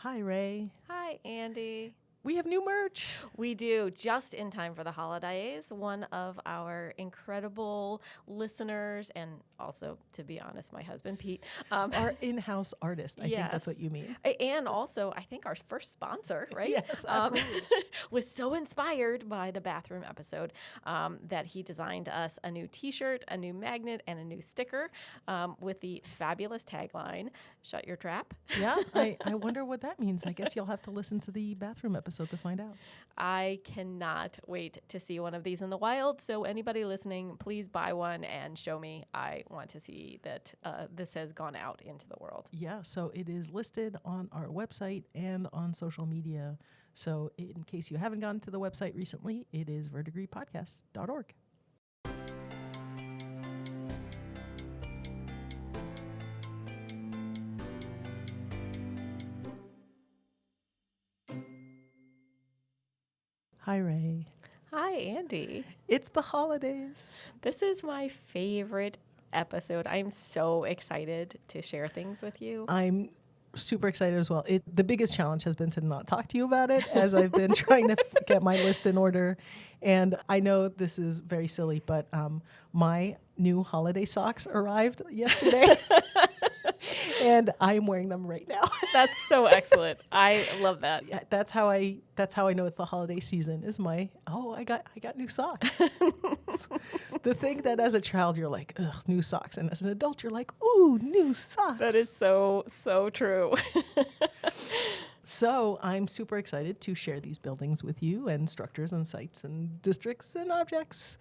Hi, Rae. Hi, Andy. We have new merch. We do, just in time for the holidays. One of our incredible listeners, and also, to be honest, my husband, Pete. Our in-house artist. I think that's what Yes. you mean. And also, I think our first sponsor, right? Yes, absolutely. Was so inspired by the bathroom episode that he designed us a new t-shirt, a new magnet, and a new sticker with the fabulous tagline, "Shut your trap." Yeah, I wonder what that means. I guess you'll have to listen to the bathroom episode to find out. I cannot wait to see one of these in the wild. So anybody listening, please buy one and show me. I want to see that this has gone out into the world. Yeah, so it is listed on our website and on social media. So in case you haven't gone to the website recently, it is verdigrispodcast.org. Hi, Rae. Hi, Andy. It's the holidays. This is my favorite episode. I'm so excited to share things with you. I'm super excited as well. The biggest challenge has been to not talk to you about it as I've been trying to get my list in order. And I know this is very silly, but my new holiday socks arrived yesterday. And I'm wearing them right now. That's so excellent. I love that. Yeah, that's how I know it's the holiday season. Is I got new socks. The thing that as a child you're like, ugh, new socks, and as an adult you're like, ooh, new socks. That is so true. So I'm super excited to share these buildings with you, and structures and sites and districts and objects.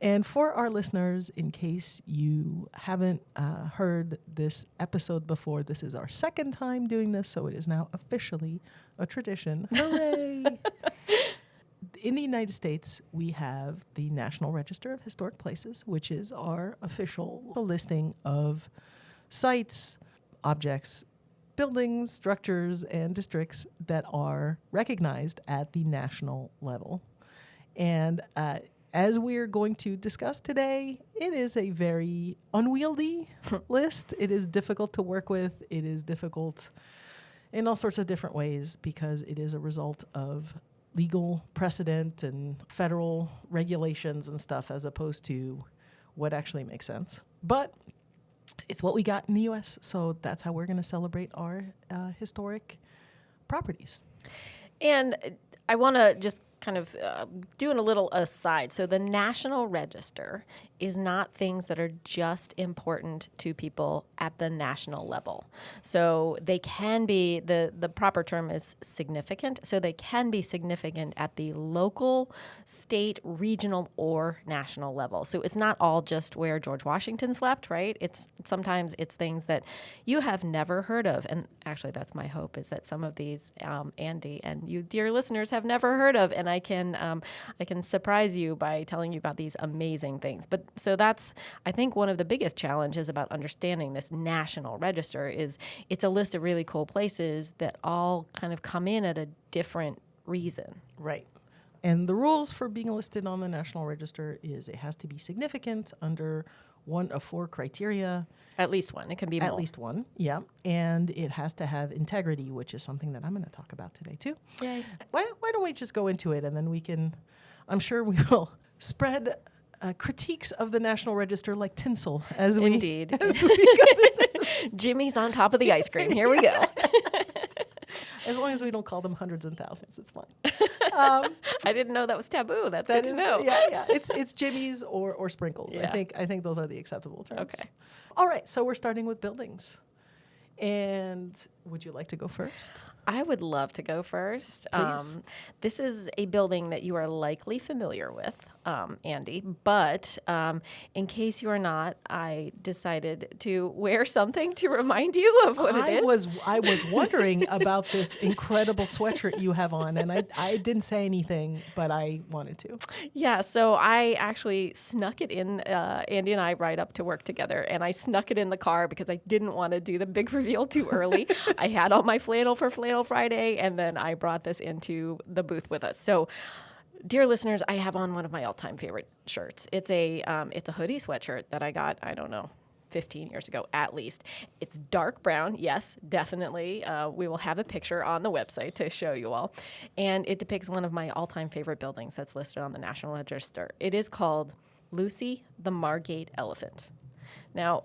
And for our listeners, in case you haven't heard this episode before, this is our second time doing this, so it is now officially a tradition. Hooray! In the United States, we have the National Register of Historic Places, which is our official listing of sites, objects, buildings, structures, and districts that are recognized at the national level. And as we're going to discuss today, it is a very unwieldy list. It is difficult to work with. It is difficult in all sorts of different ways because it is a result of legal precedent and federal regulations and stuff as opposed to what actually makes sense. But it's what we got in the U.S., so that's how we're going to celebrate our historic properties. And I want to just kind of doing a little aside. So the National Register is not things that are just important to people at the national level. So they can be, the proper term is significant. So they can be significant at the local, state, regional, or national level. So it's not all just where George Washington slept, right? Sometimes it's things that you have never heard of. And actually that's my hope, is that some of these Andy and you dear listeners have never heard of, and I can surprise you by telling you about these amazing things. But so that's, I think, one of the biggest challenges about understanding this National Register is it's a list of really cool places that all kind of come in at a different reason. Right. And the rules for being listed on the National Register is it has to be significant under one of four criteria. At least one. It can be more. At least one, yeah. And it has to have integrity, which is something that I'm going to talk about today, too. Yay. Why don't we just go into it, and then we can, I'm sure we will spread critiques of the National Register like tinsel as we... Indeed. Jimmy's on top of the ice cream. Here we go. As long as we don't call them hundreds and thousands, it's fine. I didn't know that was taboo. That's good to know. Yeah. It's Jimmy's or sprinkles. Yeah. I think those are the acceptable terms. Okay. All right, so we're starting with buildings. And would you like to go first? I would love to go first. Please. This is a building that you are likely familiar with, Andy, but in case you are not, I decided to wear something to remind you of what it is. I was wondering about this incredible sweatshirt you have on, and I didn't say anything, but I wanted to. Yeah, so I actually snuck it in. Andy and I ride up to work together, and I snuck it in the car because I didn't want to do the big reveal too early. I had all my flannel for Flannel Friday, and then I brought this into the booth with us. So, dear listeners, I have on one of my all-time favorite shirts. It's a hoodie sweatshirt that I got, I don't know, 15 years ago, at least. It's dark brown. Yes, definitely. We will have a picture on the website to show you all. And it depicts one of my all-time favorite buildings that's listed on the National Register. It is called Lucy the Margate Elephant. Now,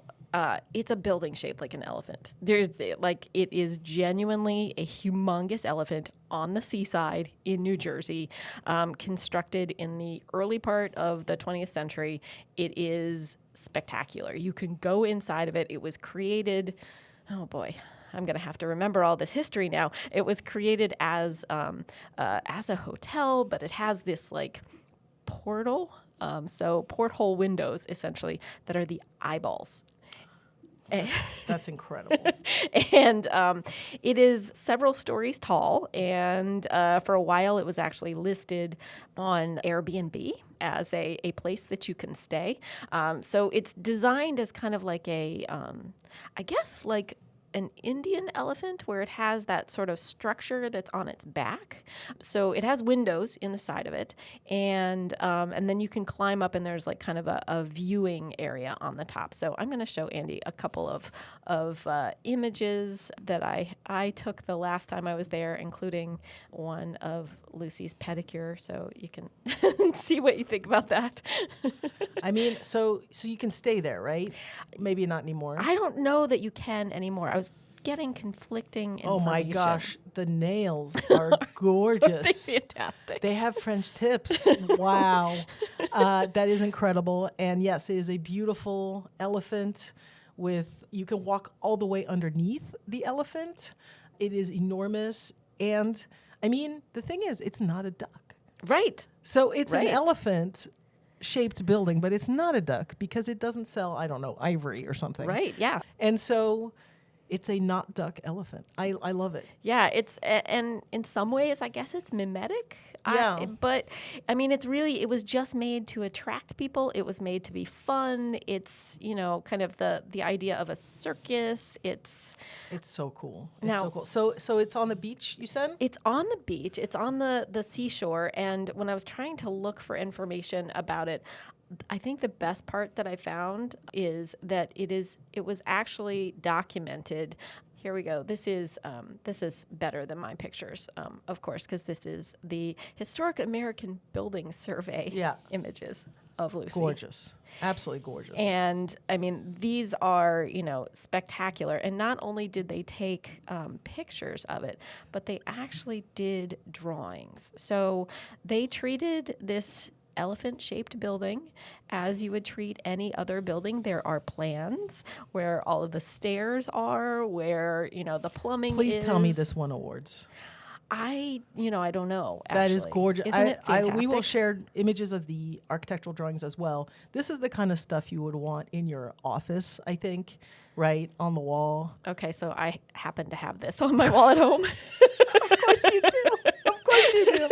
it's a building shaped like an elephant. It is genuinely a humongous elephant on the seaside in New Jersey, constructed in the early part of the 20th century. It is spectacular. You can go inside of it. It was created, oh boy, I'm going to have to remember all this history now. It was created as a hotel, but it has this like portal, so porthole windows essentially that are the eyeballs. That's incredible. And it is several stories tall, and for a while it was actually listed on Airbnb as a place that you can stay. So it's designed as kind of like I guess like an Indian elephant, where it has that sort of structure that's on its back. So it has windows in the side of it, and then you can climb up, and there's like kind of a viewing area on the top. So I'm going to show Andy a couple of images that I took the last time I was there, including one of Lucy's pedicure. So you can see what you think about that. I mean, so you can stay there, right? Maybe not anymore. I don't know that you can anymore. I was getting conflicting information. Oh my gosh, the nails are gorgeous. They're fantastic. They have French tips. Wow. That is incredible. And yes, it is a beautiful elephant you can walk all the way underneath the elephant. It is enormous. And I mean, the thing is, it's not a duck. Right. So it's Right. an elephant shaped building, but it's not a duck because it doesn't sell, I don't know, ivory or something. Right, yeah. And so it's a not duck elephant. I love it. Yeah, and in some ways, I guess it's mimetic. Yeah. But I mean, it was just made to attract people. It was made to be fun. It's, kind of the idea of a circus. It's so cool. Now- It's so cool. So it's on the beach, you said? It's on the beach. It's on the seashore. And when I was trying to look for information about it, I think the best part that I found is that it was actually documented. Here we go. This is better than my pictures, of course, because this is the Historic American Building Survey images of Lucy. Gorgeous. Absolutely gorgeous. And I mean, these are, spectacular. And not only did they take pictures of it, but they actually did drawings. So they treated this elephant-shaped building as you would treat any other building. There are plans where all of the stairs are, where, the plumbing Please is. tell me this won awards. I don't know, actually. That is gorgeous. Isn't it fantastic? We will share images of the architectural drawings as well. This is the kind of stuff you would want in your office, I think, right on the wall. Okay, so I happen to have this on my wall at home. Of course you do. Of course you do.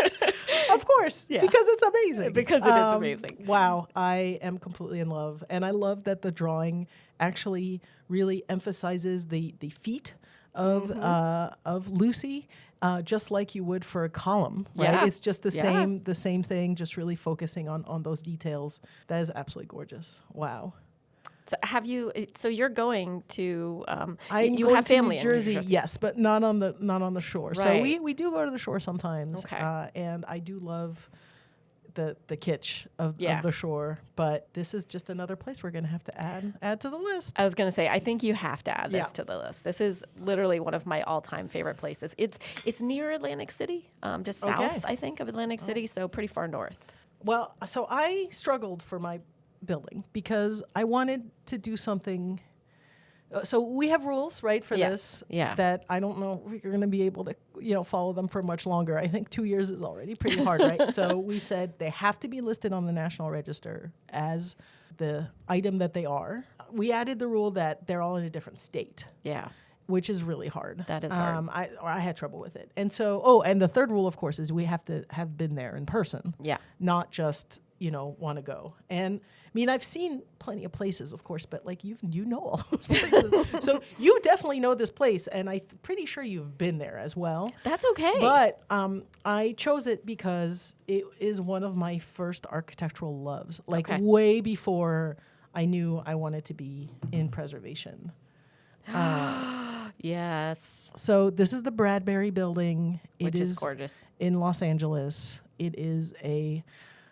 Of course. Yeah. Because it's amazing. Because it is amazing. Wow. I am completely in love. And I love that the drawing actually really emphasizes the feet of Lucy, just like you would for a column, right? Yeah. It's just the same thing, just really focusing on those details. That is absolutely gorgeous. Wow. So you're going to You have family to New Jersey, in New Jersey. yes, but not on the shore. Right. So we do go to the shore sometimes. Okay. And I do love the kitsch of Yeah. the shore, but this is just another place we're going to have to add to the list. I was going to say, I think you have to add this Yeah. to the list. This is literally one of my all-time favorite places. It's near Atlantic City, just south, Okay. I think, of Atlantic City, so pretty far north. Well, so I struggled for my building because I wanted to do something. So we have rules, right, for Yes. this Yeah. that I don't know if you're going to be able to, follow them for much longer. I think 2 years is already pretty hard, right? So we said they have to be listed on the National Register as the item that they are. We added the rule that they're all in a different state, Yeah. which is really hard. That is hard. I had trouble with it. And so, and the third rule, of course, is we have to have been there in person. Yeah. Not just, want to go. And I mean, I've seen plenty of places, of course, but like you know all those places. So you definitely know this place, and I'm pretty sure you've been there as well. That's okay. But I chose it because it is one of my first architectural loves, like Okay. way before I knew I wanted to be in preservation. Yes. So this is the Bradbury Building. Which is gorgeous. In Los Angeles. It is a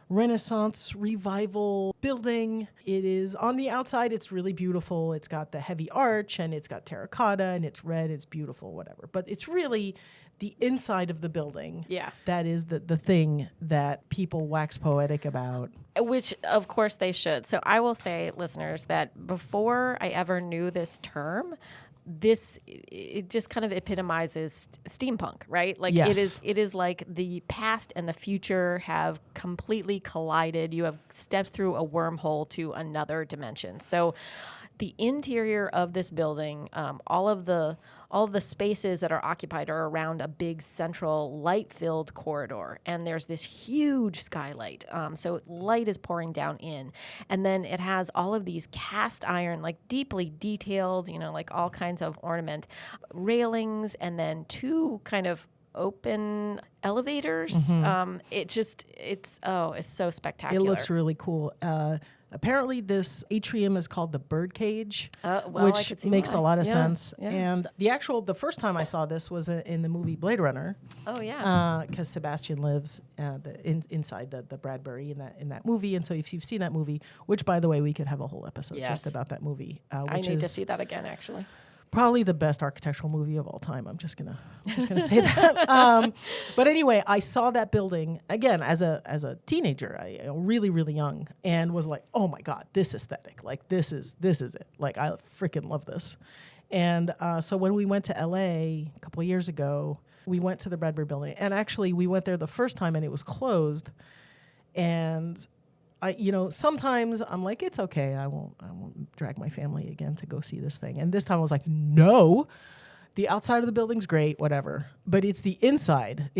Renaissance revival building. It is on the outside, it's really beautiful. It's got the heavy arch and it's got terracotta and it's red, it's beautiful, whatever. But it's really the inside of the building. Yeah. That is the thing that people wax poetic about. Which, of course, they should. So I will say, listeners, that before I ever knew this term, it just kind of epitomizes steampunk, right? Like Yes. it is like the past and the future have completely collided. You have stepped through a wormhole to another dimension. So the interior of this building, all of the spaces that are occupied are around a big central light-filled corridor, and there's this huge skylight. So light is pouring down in, and then it has all of these cast iron, like deeply detailed, like all kinds of ornament, railings, and then two kind of open elevators. It's so spectacular. It looks really cool. Apparently, this atrium is called the Birdcage, I which could see makes why. a lot of Yeah, sense. yeah. And the first time I saw this was in the movie Blade Runner. Oh yeah. Because Sebastian lives inside the Bradbury in that movie, and so if you've seen that movie, which by the way we could have a whole episode just Yes. about that movie, I which need is to see that again, actually. probably the best architectural movie of all time. I'm just gonna say that. But anyway, I saw that building again as a teenager, really really young, and was like, oh my god, this aesthetic, like this is it. Like I freaking love this. And so when we went to LA a couple of years ago, we went to the Bradbury Building, and actually we went there the first time and it was closed. And sometimes I'm like, it's okay. I won't drag my family again to go see this thing. And this time I was like, no, the outside of the building's great, whatever. But it's the inside.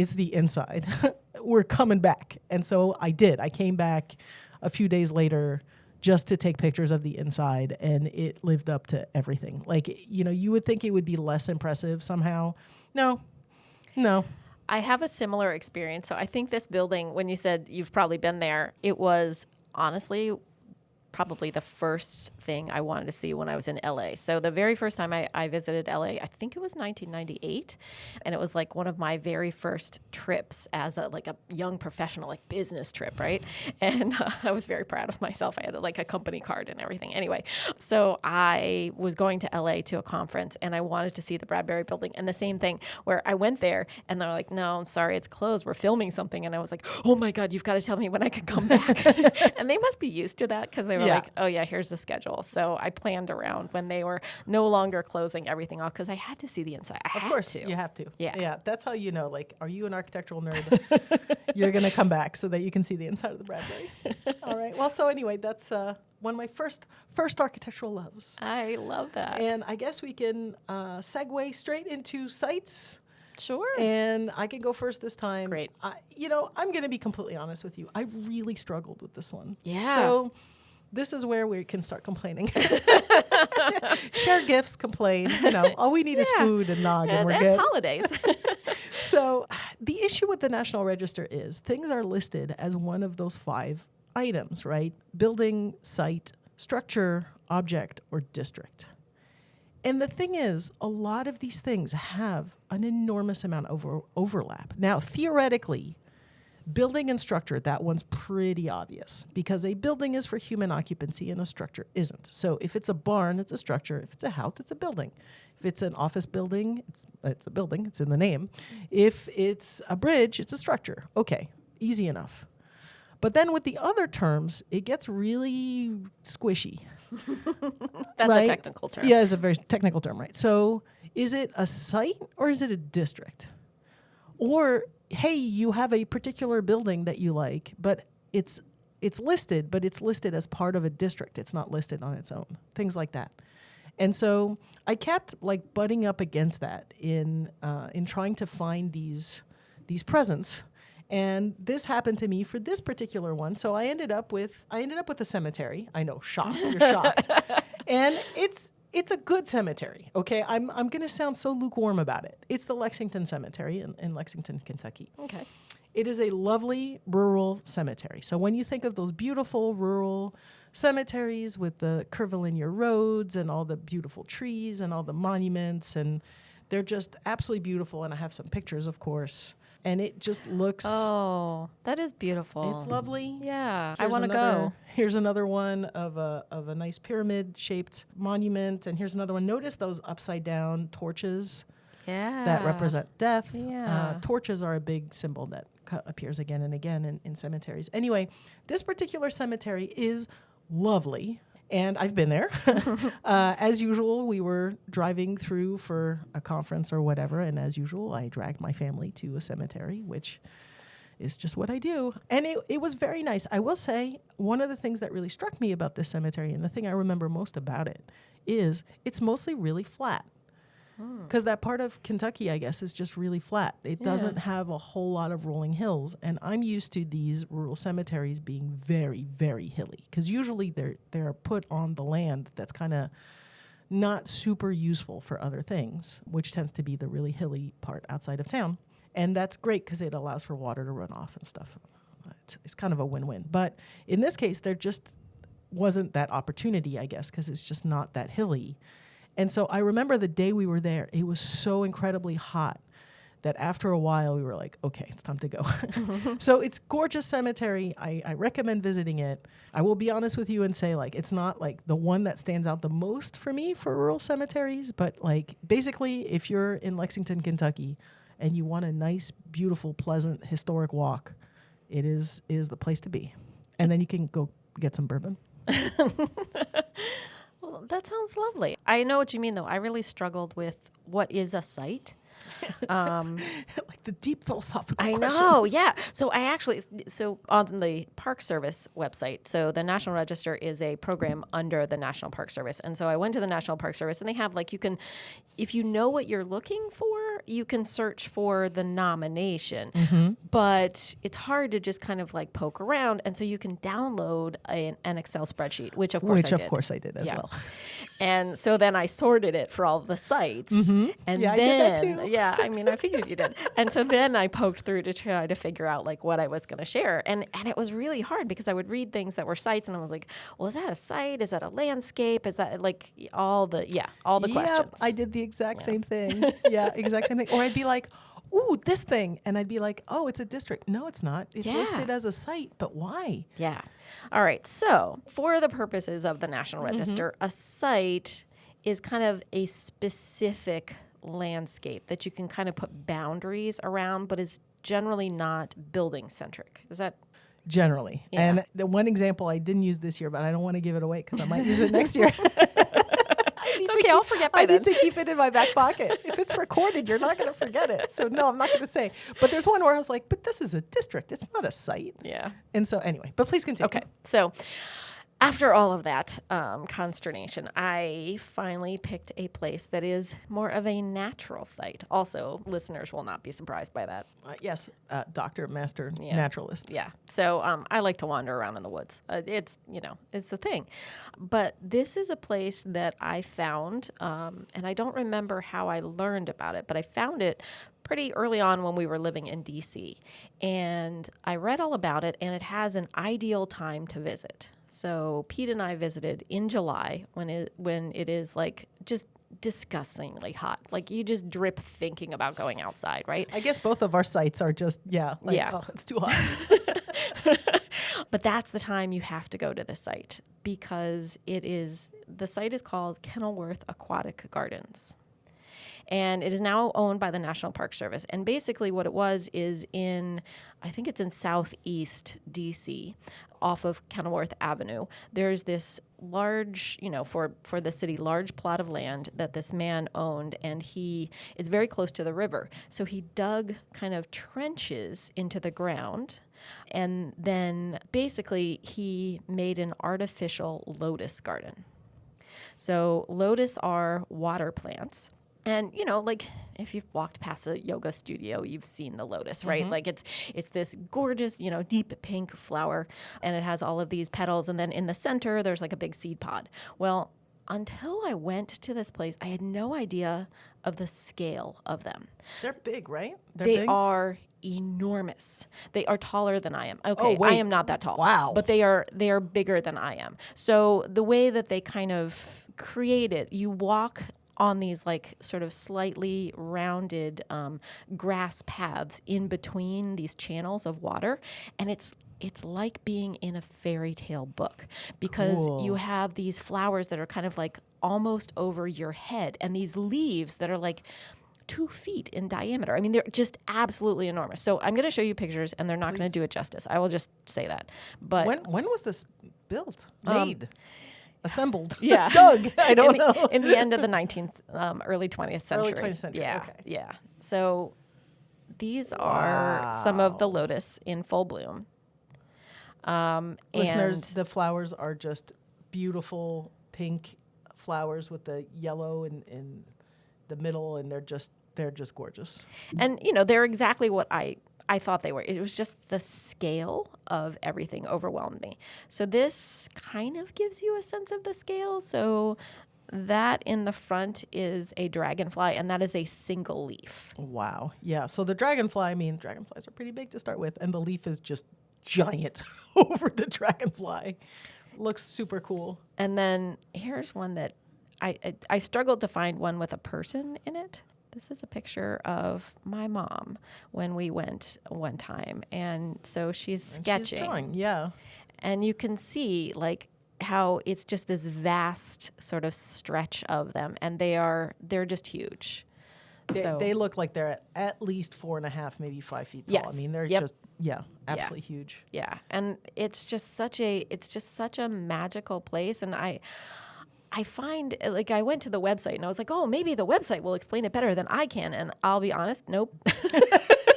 We're coming back. And so I did. I came back a few days later just to take pictures of the inside, and it lived up to everything. Like, you would think it would be less impressive somehow. No. I have a similar experience. So I think this building, when you said you've probably been there, it was honestly probably the first thing I wanted to see when I was in LA. So the very first time I visited LA, I think it was 1998, and it was like one of my very first trips as a young professional, like business trip, right? And I was very proud of myself. I had like a company card and everything. Anyway, so I was going to LA to a conference, and I wanted to see the Bradbury Building, and the same thing where I went there, and they're like, no, I'm sorry, it's closed. We're filming something. And I was like, oh my God, you've got to tell me when I can come back. And they must be used to that because they were like, oh yeah, here's the schedule. So I planned around when they were no longer closing everything off because I had to see the inside. Of course, you have to. Yeah. That's how you know, like, are you an architectural nerd? You're going to come back so that you can see the inside of the Bradbury. All right. Well, so anyway, that's one of my first architectural loves. I love that. And I guess we can segue straight into sites. Sure. And I can go first this time. Great. I'm going to be completely honest with you. I really struggled with this one. Yeah. So this is where we can start complaining. Share gifts, complain. All we need is food and nog, and we're that's good. holidays. So the issue with the National Register is things are listed as one of those 5 items, right? Building, site, structure, object, or district. And the thing is, a lot of these things have an enormous amount of overlap. Now, theoretically, building and structure, that one's pretty obvious because a building is for human occupancy and a structure isn't. So if it's a barn, it's a structure. If it's a house, it's a building. If it's an office building, it's a building. It's in the name. If it's a bridge, it's a structure. Okay, easy enough. But then with the other terms, it gets really squishy. That's right? a technical term. Yeah, it's a very technical term, right? So is it a site or is it a district? Or, hey, you have a particular building that you like, but it's listed, but it's listed as part of a district. It's not listed on its own. Things like that. And so I kept butting up against that in trying to find these presents. And this happened to me for this particular one. So I ended up with a cemetery. I know, shocked. You're shocked. And it's a good cemetery. Okay, I'm going to sound so lukewarm about it. It's the Lexington Cemetery in Lexington, Kentucky. Okay. It is a lovely rural cemetery. So when you think of those beautiful rural cemeteries with the curvilinear roads and all the beautiful trees and all the monuments, and they're just absolutely beautiful. And I have some pictures, of course. And it just looks... Oh, that is beautiful. It's lovely. Yeah, I Here's want to another- go. Here's another one of a nice pyramid-shaped monument. And here's another one. Notice those upside-down torches Yeah. that represent death. Yeah. Torches are a big symbol that appears again and again in cemeteries. Anyway, this particular cemetery is lovely, and I've been there. As usual, we were driving through for a conference or whatever, and as usual, I dragged my family to a cemetery, which is just what I do. And it was very nice. I will say, one of the things that really struck me about this cemetery, and the thing I remember most about it, is it's mostly really flat. Because that part of Kentucky, I guess, is just really flat. It doesn't have a whole lot of rolling hills. And I'm used to these rural cemeteries being very, very hilly. Because usually they're put on the land that's kind of not super useful for other things, which tends to be the really hilly part outside of town. And that's great because it allows for water to run off and stuff. It's kind of a win-win. But in this case, there just wasn't that opportunity, I guess, because it's just not that hilly. And so I remember the day we were there, it was so incredibly hot that after a while we were like, okay, it's time to go. So it's gorgeous cemetery. I recommend visiting it. I will be honest with you and say, like, it's not like the one that stands out the most for me for rural cemeteries, but like basically if you're in Lexington, Kentucky and you want a nice, beautiful, pleasant, historic walk, it is the place to be. And then you can go get some bourbon. Well, that sounds lovely. I know what you mean, though. I really struggled with what is a site. Like the deep philosophical I questions. know, yeah. So on the Park Service website, so the National Register is a program under the National Park Service. And so I went to the National Park Service, and they have if you know what you're looking for, you can search for the nomination. Mm-hmm. But it's hard to just kind of like poke around. And so you can download an Excel spreadsheet, which of course I did as well. And so then I sorted it for all the sites. Mm-hmm. And Yeah, then, I did that too. Yeah, I mean, I figured you did. And so then I poked through to try to figure out like what I was going to share. And it was really hard because I would read things that were sites and I was like, well, is that a site? Is that a landscape? Is that like all the questions? I did the exact same thing. Yeah, exact same thing. Or I'd be like, ooh, this thing. And I'd be like, oh, it's a district. No, it's not. It's listed as a site, but why? Yeah. All right. So for the purposes of the National Register, a site is kind of a specific landscape that you can kind of put boundaries around, but is generally not building centric. Is that? Generally. Yeah. And the one example I didn't use this year, but I don't want to give it away because I might use it next year. It's okay. I'll forget by I then. need to keep it in my back pocket. If it's recorded, you're not going to forget it. So no, I'm not going to say. But there's one where I was like, but this is a district. It's not a site. Yeah. And so anyway, but please continue. Okay. So after all of that consternation, I finally picked a place that is more of a natural site. Also, listeners will not be surprised by that. Yes, doctor, master, naturalist. Yeah. So I like to wander around in the woods. It's the thing. But this is a place that I found, and I don't remember how I learned about it, but I found it pretty early on when we were living in D.C. And I read all about it, and it has an ideal time to visit. So Pete and I visited in July when it is like just disgustingly hot. Like you just drip thinking about going outside, right? I guess both of our sites are just, oh, it's too hot. But that's the time you have to go to the site because the site is called Kenilworth Aquatic Gardens. And it is now owned by the National Park Service. And basically what it was is I think it's in southeast D.C., off of Kenilworth Avenue. There's this large, for the city, large plot of land that this man owned, and it's very close to the river. So he dug kind of trenches into the ground, and then basically he made an artificial lotus garden. So lotus are water plants. And, like if you've walked past a yoga studio, you've seen the lotus, right? Like it's this gorgeous, deep pink flower, and it has all of these petals. And then in the center, there's like a big seed pod. Well, until I went to this place, I had no idea of the scale of them. They're big, right? They're They big? are enormous. They are taller than I am. Okay, Oh, wait. I am not that tall. Wow. But they are bigger than I am. So the way that they kind of create it, you walk on these like sort of slightly rounded grass paths in between these channels of water, and it's like being in a fairy tale book because Cool. you have these flowers that are kind of like almost over your head and these leaves that are like 2 feet in diameter. I mean, they're just absolutely enormous. So I'm going to show you pictures and they're not going to do it justice. I will just say that. But when was this built? Made? Assembled? yeah. Dug? I don't know. In the end of the 19th, early 20th century. Early 20th century, Yeah. okay. Yeah. So these are some of the lotus in full bloom. Listeners, And the flowers are just beautiful pink flowers with the yellow in the middle, and they're just gorgeous. And, they're exactly what I thought they were. It was just the scale of everything overwhelmed me. So this kind of gives you a sense of the scale. So that in the front is a dragonfly, and that is a single leaf. Wow. Yeah. So the dragonflies are pretty big to start with, and the leaf is just giant over the dragonfly. Looks super cool. And then here's one that I struggled to find one with a person in it. This is a picture of my mom when we went one time. And so she's sketching. She's drawing, yeah. And you can see like how it's just this vast sort of stretch of them. And they're just huge. They look like they're at least 4.5, maybe 5 feet tall. Yes. I mean, they're Yep. just, absolutely huge. Yeah. And it's just such a magical place. And I find, like, I went to the website and I was like, oh, maybe the website will explain it better than I can. And I'll be honest, nope.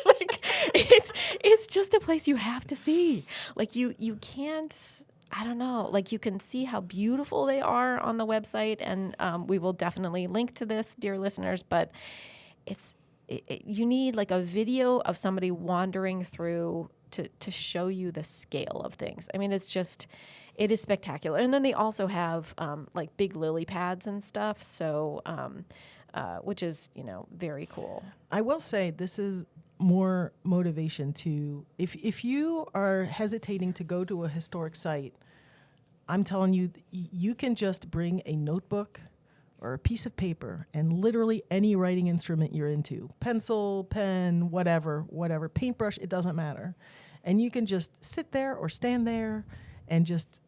Like, it's just a place you have to see. Like, you can't, I don't know, like, you can see how beautiful they are on the website. And we will definitely link to this, dear listeners. But you need like a video of somebody wandering through to show you the scale of things. I mean, it is spectacular. And then they also have like big lily pads and stuff. So, which is, very cool. I will say this is more motivation to, if you are hesitating to go to a historic site, I'm telling you, you can just bring a notebook or a piece of paper and literally any writing instrument you're into, pencil, pen, whatever, paintbrush, it doesn't matter. And you can just sit there or stand there and just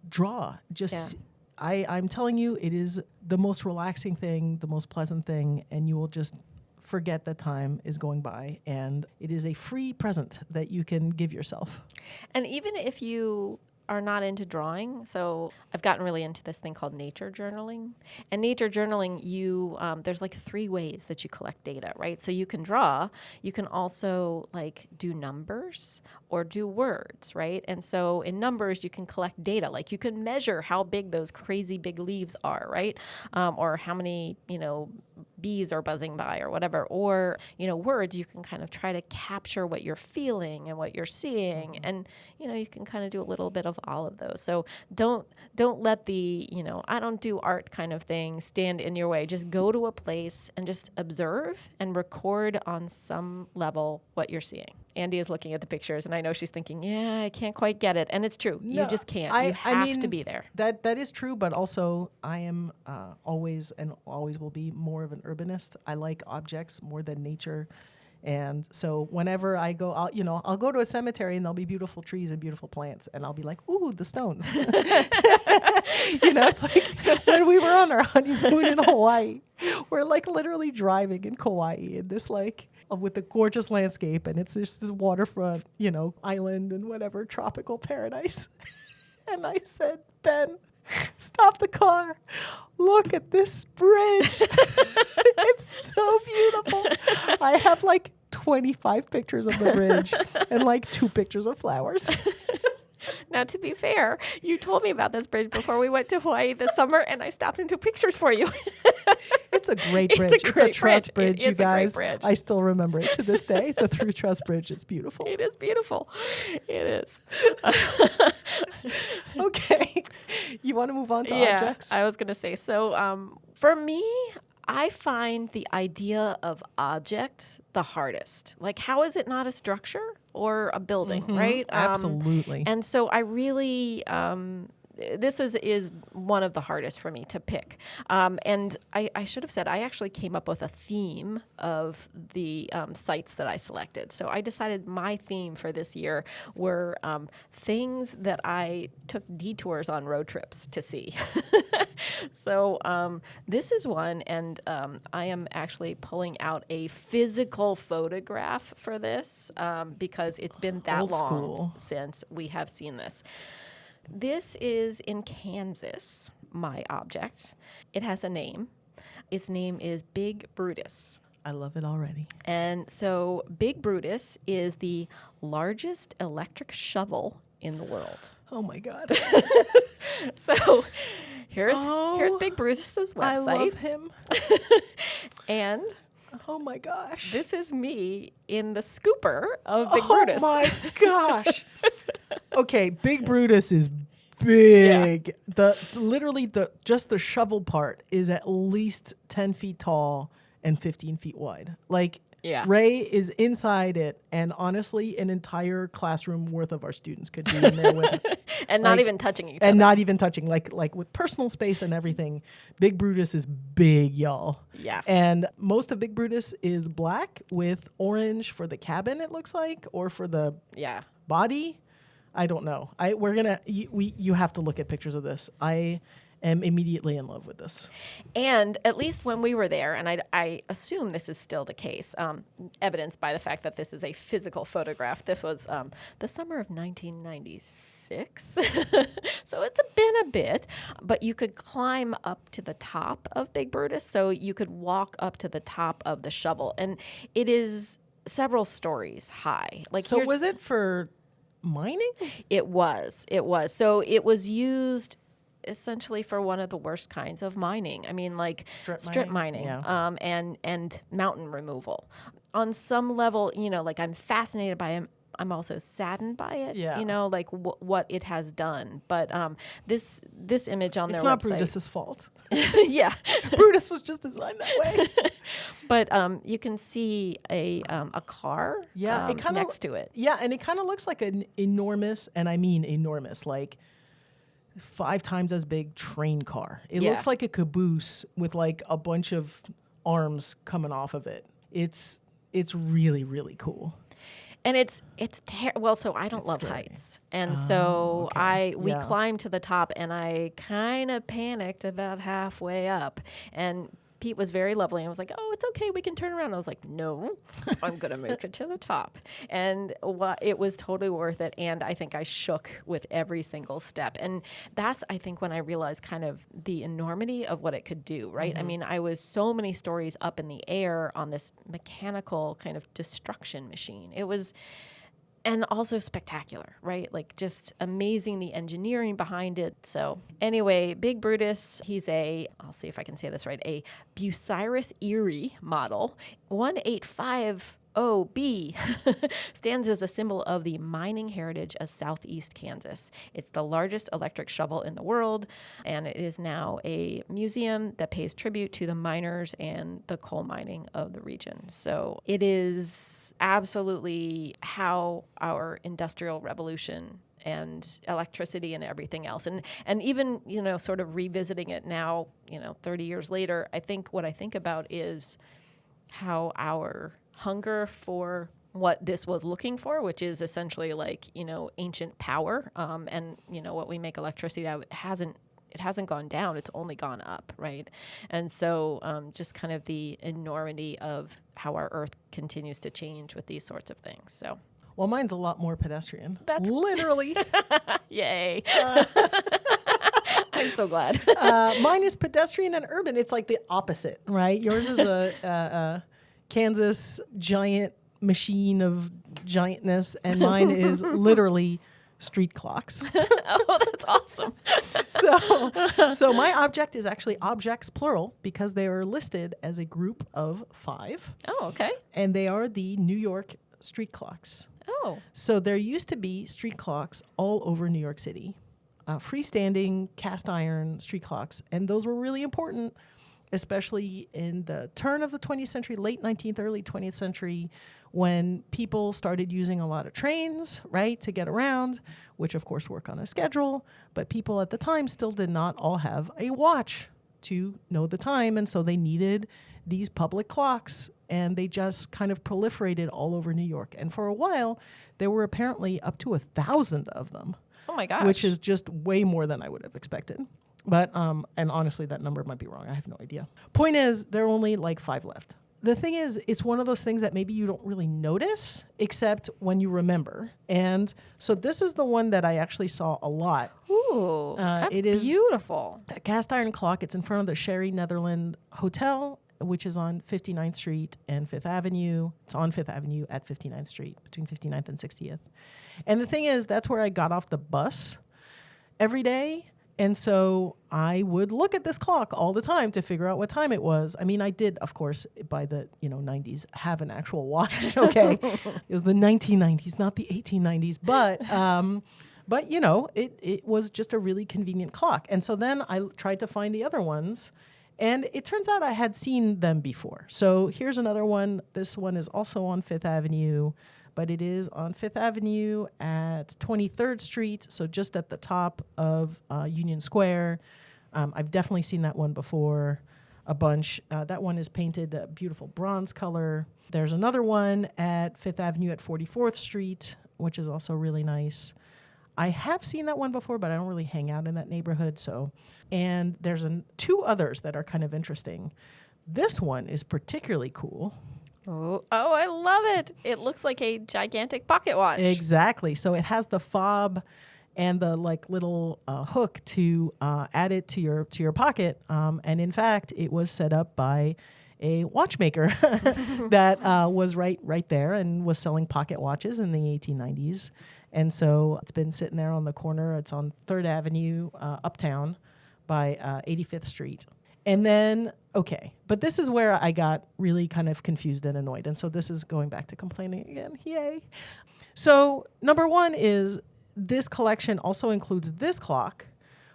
draw. I'm telling you, it is the most relaxing thing, the most pleasant thing, and you will just forget that time is going by. And it is a free present that you can give yourself. And even if you are not into drawing, so I've gotten really into this thing called nature journaling. And nature journaling, there's like 3 ways that you collect data, right? So you can draw, you can also like do numbers or do words, right? And so in numbers, you can collect data, like you can measure how big those crazy big leaves are, right? Or how many, bees are buzzing by or whatever. Or, words, you can kind of try to capture what you're feeling and what you're seeing. Mm-hmm. And, you can kind of do a little bit of all of those. So don't let the, I don't do art kind of thing stand in your way. Just go to a place and just observe and record on some level what you're seeing. Andi is looking at the pictures and I know she's thinking, yeah, I can't quite get it. And it's true. No, you just can't. You have to be there. That is true, but also I am always and always will be more of an urbanist. I like objects more than nature. And so whenever I go, I'll go to a cemetery and there'll be beautiful trees and beautiful plants, and I'll be like, ooh, the stones. It's like when we were on our honeymoon in Hawaii, we're like literally driving in Kauai in this like with a gorgeous landscape, and it's just this waterfront, island and whatever, tropical paradise. And I said, Ben, stop the car. Look at this bridge. It's so beautiful. I have like 25 pictures of the bridge and like 2 pictures of flowers. Now, to be fair, you told me about this bridge before we went to Hawaii this summer, and I stopped and took pictures for you. It's a great bridge. It's a truss bridge, you guys. A great bridge. I still remember it to this day. It's a through truss bridge. It's beautiful. It is beautiful. It is. Okay. You want to move on to objects? I was going to say. So for me, I find the idea of object the hardest. Like, how is it not a structure or a building, right? Absolutely. And so I really, this is one of the hardest for me to pick. And I should have said, I actually came up with a theme of the sites that I selected. So I decided my theme for this year were things that I took detours on road trips to see. So this is one, and I am actually pulling out a physical photograph for this because it's been that Old long school. since we have seen this. This is in Kansas, my object. It has a name. Its name is Big Brutus. I love it already. And so Big Brutus is the largest electric shovel in the world. Oh my God. So here's Big Brutus's website. I love him. And Oh my gosh. this is me in the scooper of Big Brutus. Oh my gosh. Okay, Big Brutus is big. Literally just the shovel part is at least 10 feet tall and 15 feet wide. Like, Yeah. Rae is inside it, and honestly, an entire classroom worth of our students could be in there with it. And not even touching each And other. not even touching, like with personal space and everything. Big Brutus is big, y'all. Yeah. And most of Big Brutus is black with orange for the cabin, it looks like, or for the Yeah. body. I don't know. You have to look at pictures of this. I am immediately in love with this. And at least when we were there, and I assume this is still the case, evidenced by the fact that this is a physical photograph. This was the summer of 1996. So it's been a bit, but you could climb up to the top of Big Brutus. So you could walk up to the top of the shovel. And it is several stories high. So was it for mining? It was. So it was used essentially for one of the worst kinds of mining. I mean, like strip mining, Yeah. and mountain removal. On some level, like I'm fascinated by it. I'm also saddened by it. Yeah. Like what it has done. But this image on It's their not website. Brutus's fault. Yeah. Brutus was just designed that way. But you can see a car Yeah, it kinda, next to it. Yeah, and it kind of looks like an enormous, and I mean enormous, like 5 times as big train car. It Yeah. looks like a caboose with like a bunch of arms coming off of it. It's really, really cool. And it's well, so I don't love scary. heights. And so okay. we Yeah. climbed to the top, and I kind of panicked about halfway up. And Pete was very lovely and was like, "Oh, it's okay, we can turn around." I was like, "No, I'm going to make it to the top." And it was totally worth it. And I think I shook with every single step. And that's, I think, when I realized kind of the enormity of what it could do, right? I mean, I was so many stories up in the air on this mechanical kind of destruction machine. It was... And also spectacular, right? Like just amazing, the engineering behind it. So anyway, Big Brutus, he's I'll see if I can say this right, a Bucyrus Erie model 1850B stands as a symbol of the mining heritage of Southeast Kansas. It's the largest electric shovel in the world, and it is now a museum that pays tribute to the miners and the coal mining of the region. So it is absolutely how our industrial revolution and electricity and everything else. And even, sort of revisiting it now, 30 years later, I think what I think about is how our hunger for what this was looking for, which is essentially like, ancient power, and, what we make electricity out of, it hasn't gone down, it's only gone up, right? And so just kind of the enormity of how our earth continues to change with these sorts of things. So, Well, mine's a lot more pedestrian. That's- literally. yay. I'm so glad. Mine is pedestrian and urban. It's like the opposite, right? Yours is a Kansas giant machine of giantness, and mine is literally street clocks. Oh, that's awesome. So my object is actually objects plural because they are listed as a group of 5. Oh, okay. And they are the New York street clocks. Oh, So there used to be street clocks all over New York City. freestanding cast iron street clocks. And those were really important, especially in the turn of the 20th century, late 19th, early 20th century, when people started using a lot of trains, right, to get around, which of course work on a schedule. But people at the time still did not all have a watch to know the time. And so they needed these public clocks, and they just kind of proliferated all over New York. And for a while, there were apparently up to 1,000 of them. Oh my gosh. Which is just way more than I would have expected. But, and honestly, that number might be wrong. I have no idea. Point is, there are only like 5 left. The thing is, it's one of those things that maybe you don't really notice, except when you remember. And so this is the one that I actually saw a lot. Ooh, that's it is beautiful. A cast iron clock. It's in front of the Sherry Netherland Hotel, which is on 59th Street and 5th Avenue. It's on 5th Avenue at 59th Street, between 59th and 60th. And the thing is, that's where I got off the bus every day. And so I would look at this clock all the time to figure out what time it was. I mean, I did, of course, by the 90s, have an actual watch. Okay, it was the 1990s, not the 1890s. But it was just a really convenient clock. And so then I tried to find the other ones. And it turns out I had seen them before. So here's another one. This one is also on 5th Avenue, but it is on 5th Avenue at 23rd Street, so just at the top of Union Square. I've definitely seen that one before a bunch. That one is painted a beautiful bronze color. There's another one at 5th Avenue at 44th Street, which is also really nice. I have seen that one before, but I don't really hang out in that neighborhood. And there's 2 others that are kind of interesting. This one is particularly cool. Oh, I love it. It looks like a gigantic pocket watch. Exactly. So it has the fob and the little hook to add it to your pocket. And in fact, it was set up by a watchmaker that was right there and was selling pocket watches in the 1890s. And so it's been sitting there on the corner. It's on 3rd Avenue, uptown by 85th Street. And then, okay, but this is where I got really kind of confused and annoyed. And so this is going back to complaining again. Yay. So number one is this collection also includes this clock,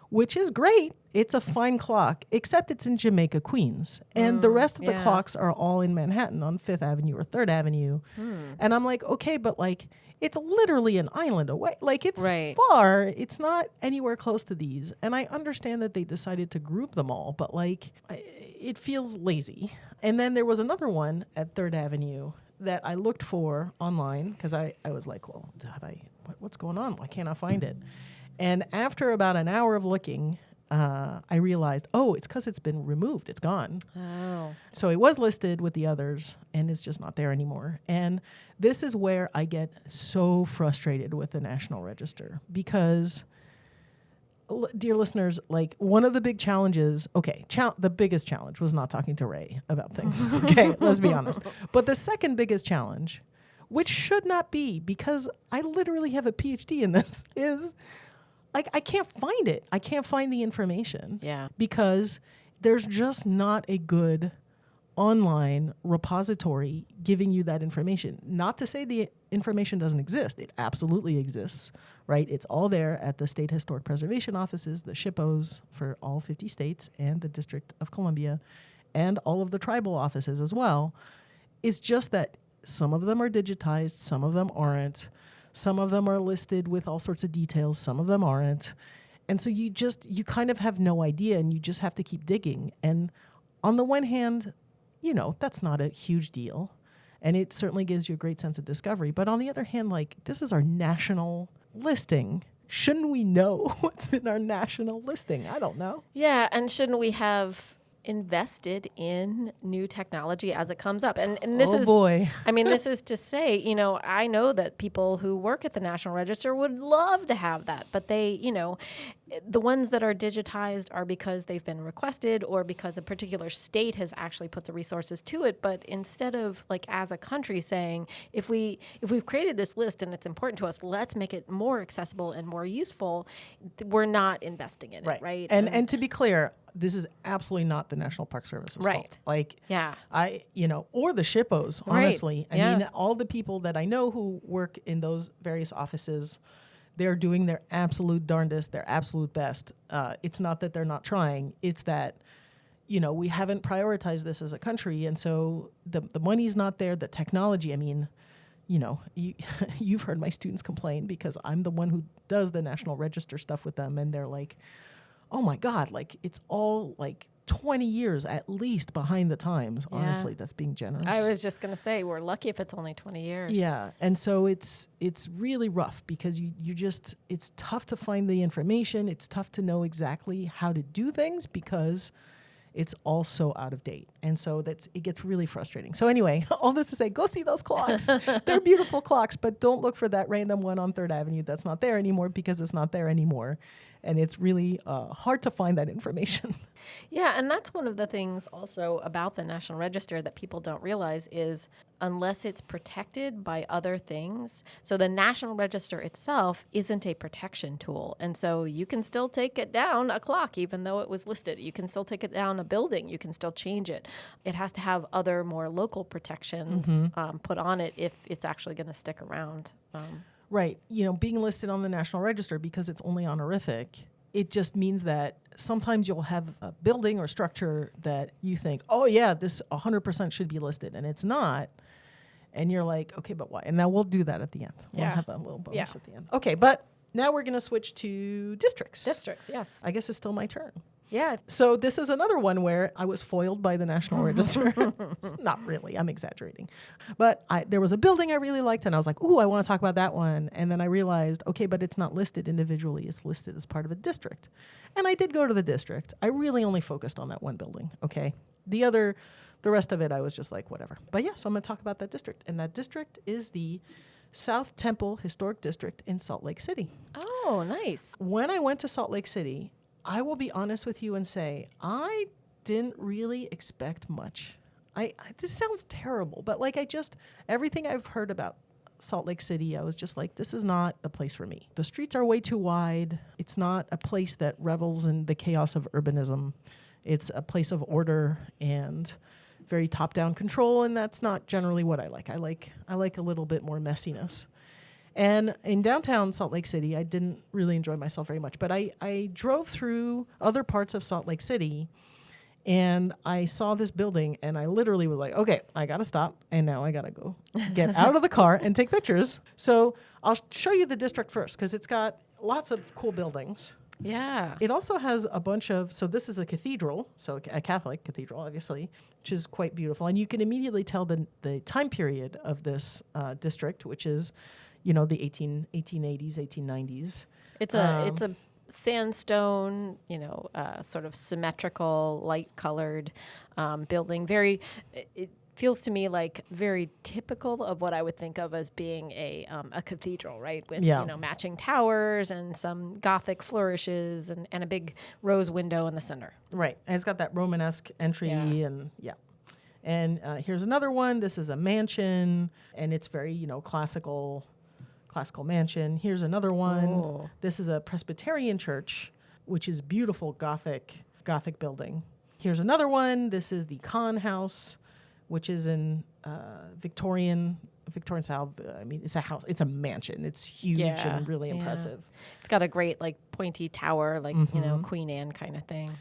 which is great. It's a fine clock, except it's in Jamaica, Queens. And the rest of the clocks are all in Manhattan on 5th Avenue or 3rd Avenue. And I'm like, okay, but it's literally an island away. It's far. It's not anywhere close to these. And I understand that they decided to group them all, but it feels lazy. And then there was another one at 3rd Avenue that I looked for online because I was like, well, what's going on? Why can't I find it? And after about an hour of looking, I realized, it's because it's been removed. It's gone. Oh. So it was listed with the others, and it's just not there anymore. And this is where I get so frustrated with the National Register because, dear listeners, one of the big challenges, the biggest challenge was not talking to Rae about things. Okay, let's be honest. But the second biggest challenge, which should not be because I literally have a PhD in this, is I can't find it. I can't find the information. Yeah. Because there's just not a good online repository giving you that information. Not to say the information doesn't exist. It absolutely exists, right? It's all there at the State Historic Preservation Offices, the SHPOs for all 50 states and the District of Columbia, and all of the tribal offices as well. It's just that some of them are digitized, some of them aren't. Some of them are listed with all sorts of details. Some of them aren't. And so you kind of have no idea, and you just have to keep digging. And on the one hand, that's not a huge deal. And it certainly gives you a great sense of discovery. But on the other hand, this is our national listing. Shouldn't we know what's in our national listing? I don't know. Yeah, and shouldn't we have invested in new technology as it comes up? And this is, boy. I mean, this is to say, I know that people who work at the National Register would love to have that, but they, the ones that are digitized are because they've been requested or because a particular state has actually put the resources to it. But instead of as a country saying, if we've created this list and it's important to us, let's make it more accessible and more useful, we're not investing in it, right? And to be clear, this is absolutely not the National Park Service's fault. Or the SHPOs, honestly. I mean, all the people that I know who work in those various offices, they're doing their absolute darndest, their absolute best. It's not that they're not trying. It's that, we haven't prioritized this as a country. And so the money's not there, the technology, I mean, you've heard my students complain because I'm the one who does the National Register stuff with them. And they're like, oh my God, like it's all like 20 years at least behind the times. Yeah. Honestly, that's being generous. I was just going to say, we're lucky if it's only 20 years. Yeah. And so it's really rough because it's tough to find the information. It's tough to know exactly how to do things because it's all so out of date. And so it gets really frustrating. So anyway, all this to say, go see those clocks. They're beautiful clocks, but don't look for that random one on 3rd Avenue that's not there anymore because it's not there anymore. And it's really hard to find that information. Yeah, and that's one of the things also about the National Register that people don't realize is unless it's protected by other things. So the National Register itself isn't a protection tool. And so you can still take it down a clock, even though it was listed. You can still take it down a building. You can still change it. It has to have other more local protections put on it if it's actually going to stick around. Right. Being listed on the National Register because it's only honorific, it just means that sometimes you'll have a building or structure that you think, oh yeah, this 100% should be listed, and it's not. And you're like, okay, but why? And now we'll do that at the end. We'll have a little bonus at the end. Okay, but now we're going to switch to districts. Districts, yes. I guess it's still my turn. Yeah. So this is another one where I was foiled by the National Register. Not really, I'm exaggerating. But there was a building I really liked, and I was like, ooh, I want to talk about that one. And then I realized, okay, but it's not listed individually. It's listed as part of a district. And I did go to the district. I really only focused on that one building, okay? The rest of it, I was just like, whatever. But yeah, so I'm going to talk about that district. And that district is the South Temple Historic District in Salt Lake City. Oh, nice. When I went to Salt Lake City, I will be honest with you and say I didn't really expect much. This sounds terrible, but everything I've heard about Salt Lake City, I was just like, this is not the place for me. The streets are way too wide. It's not a place that revels in the chaos of urbanism. It's a place of order and very top-down control, and that's not generally what I like. I like a little bit more messiness. And in downtown Salt Lake City, I didn't really enjoy myself very much. But I drove through other parts of Salt Lake City, and I saw this building, and I literally was like, okay, I got to stop, and now I got to go get out of the car and take pictures. So I'll show you the district first, because it's got lots of cool buildings. Yeah. It also has a bunch of, so this is a cathedral, so a Catholic cathedral, obviously, which is quite beautiful. And you can immediately tell the time period of this district, which is the 1880s, 1890s. It's a sandstone, sort of symmetrical, light-colored building. It feels to me like very typical of what I would think of as being a cathedral, right? With matching towers and some Gothic flourishes and a big rose window in the center. Right, and it's got that Romanesque entry and And here's another one. This is a mansion, and it's very classical mansion. Here's another one. Oh. This is a Presbyterian church, which is beautiful Gothic building. Here's another one. This is the Kahn House, which is in Victorian style. I mean, it's a house. It's a mansion. It's huge and really impressive. It's got a great pointy tower, Queen Anne kind of thing.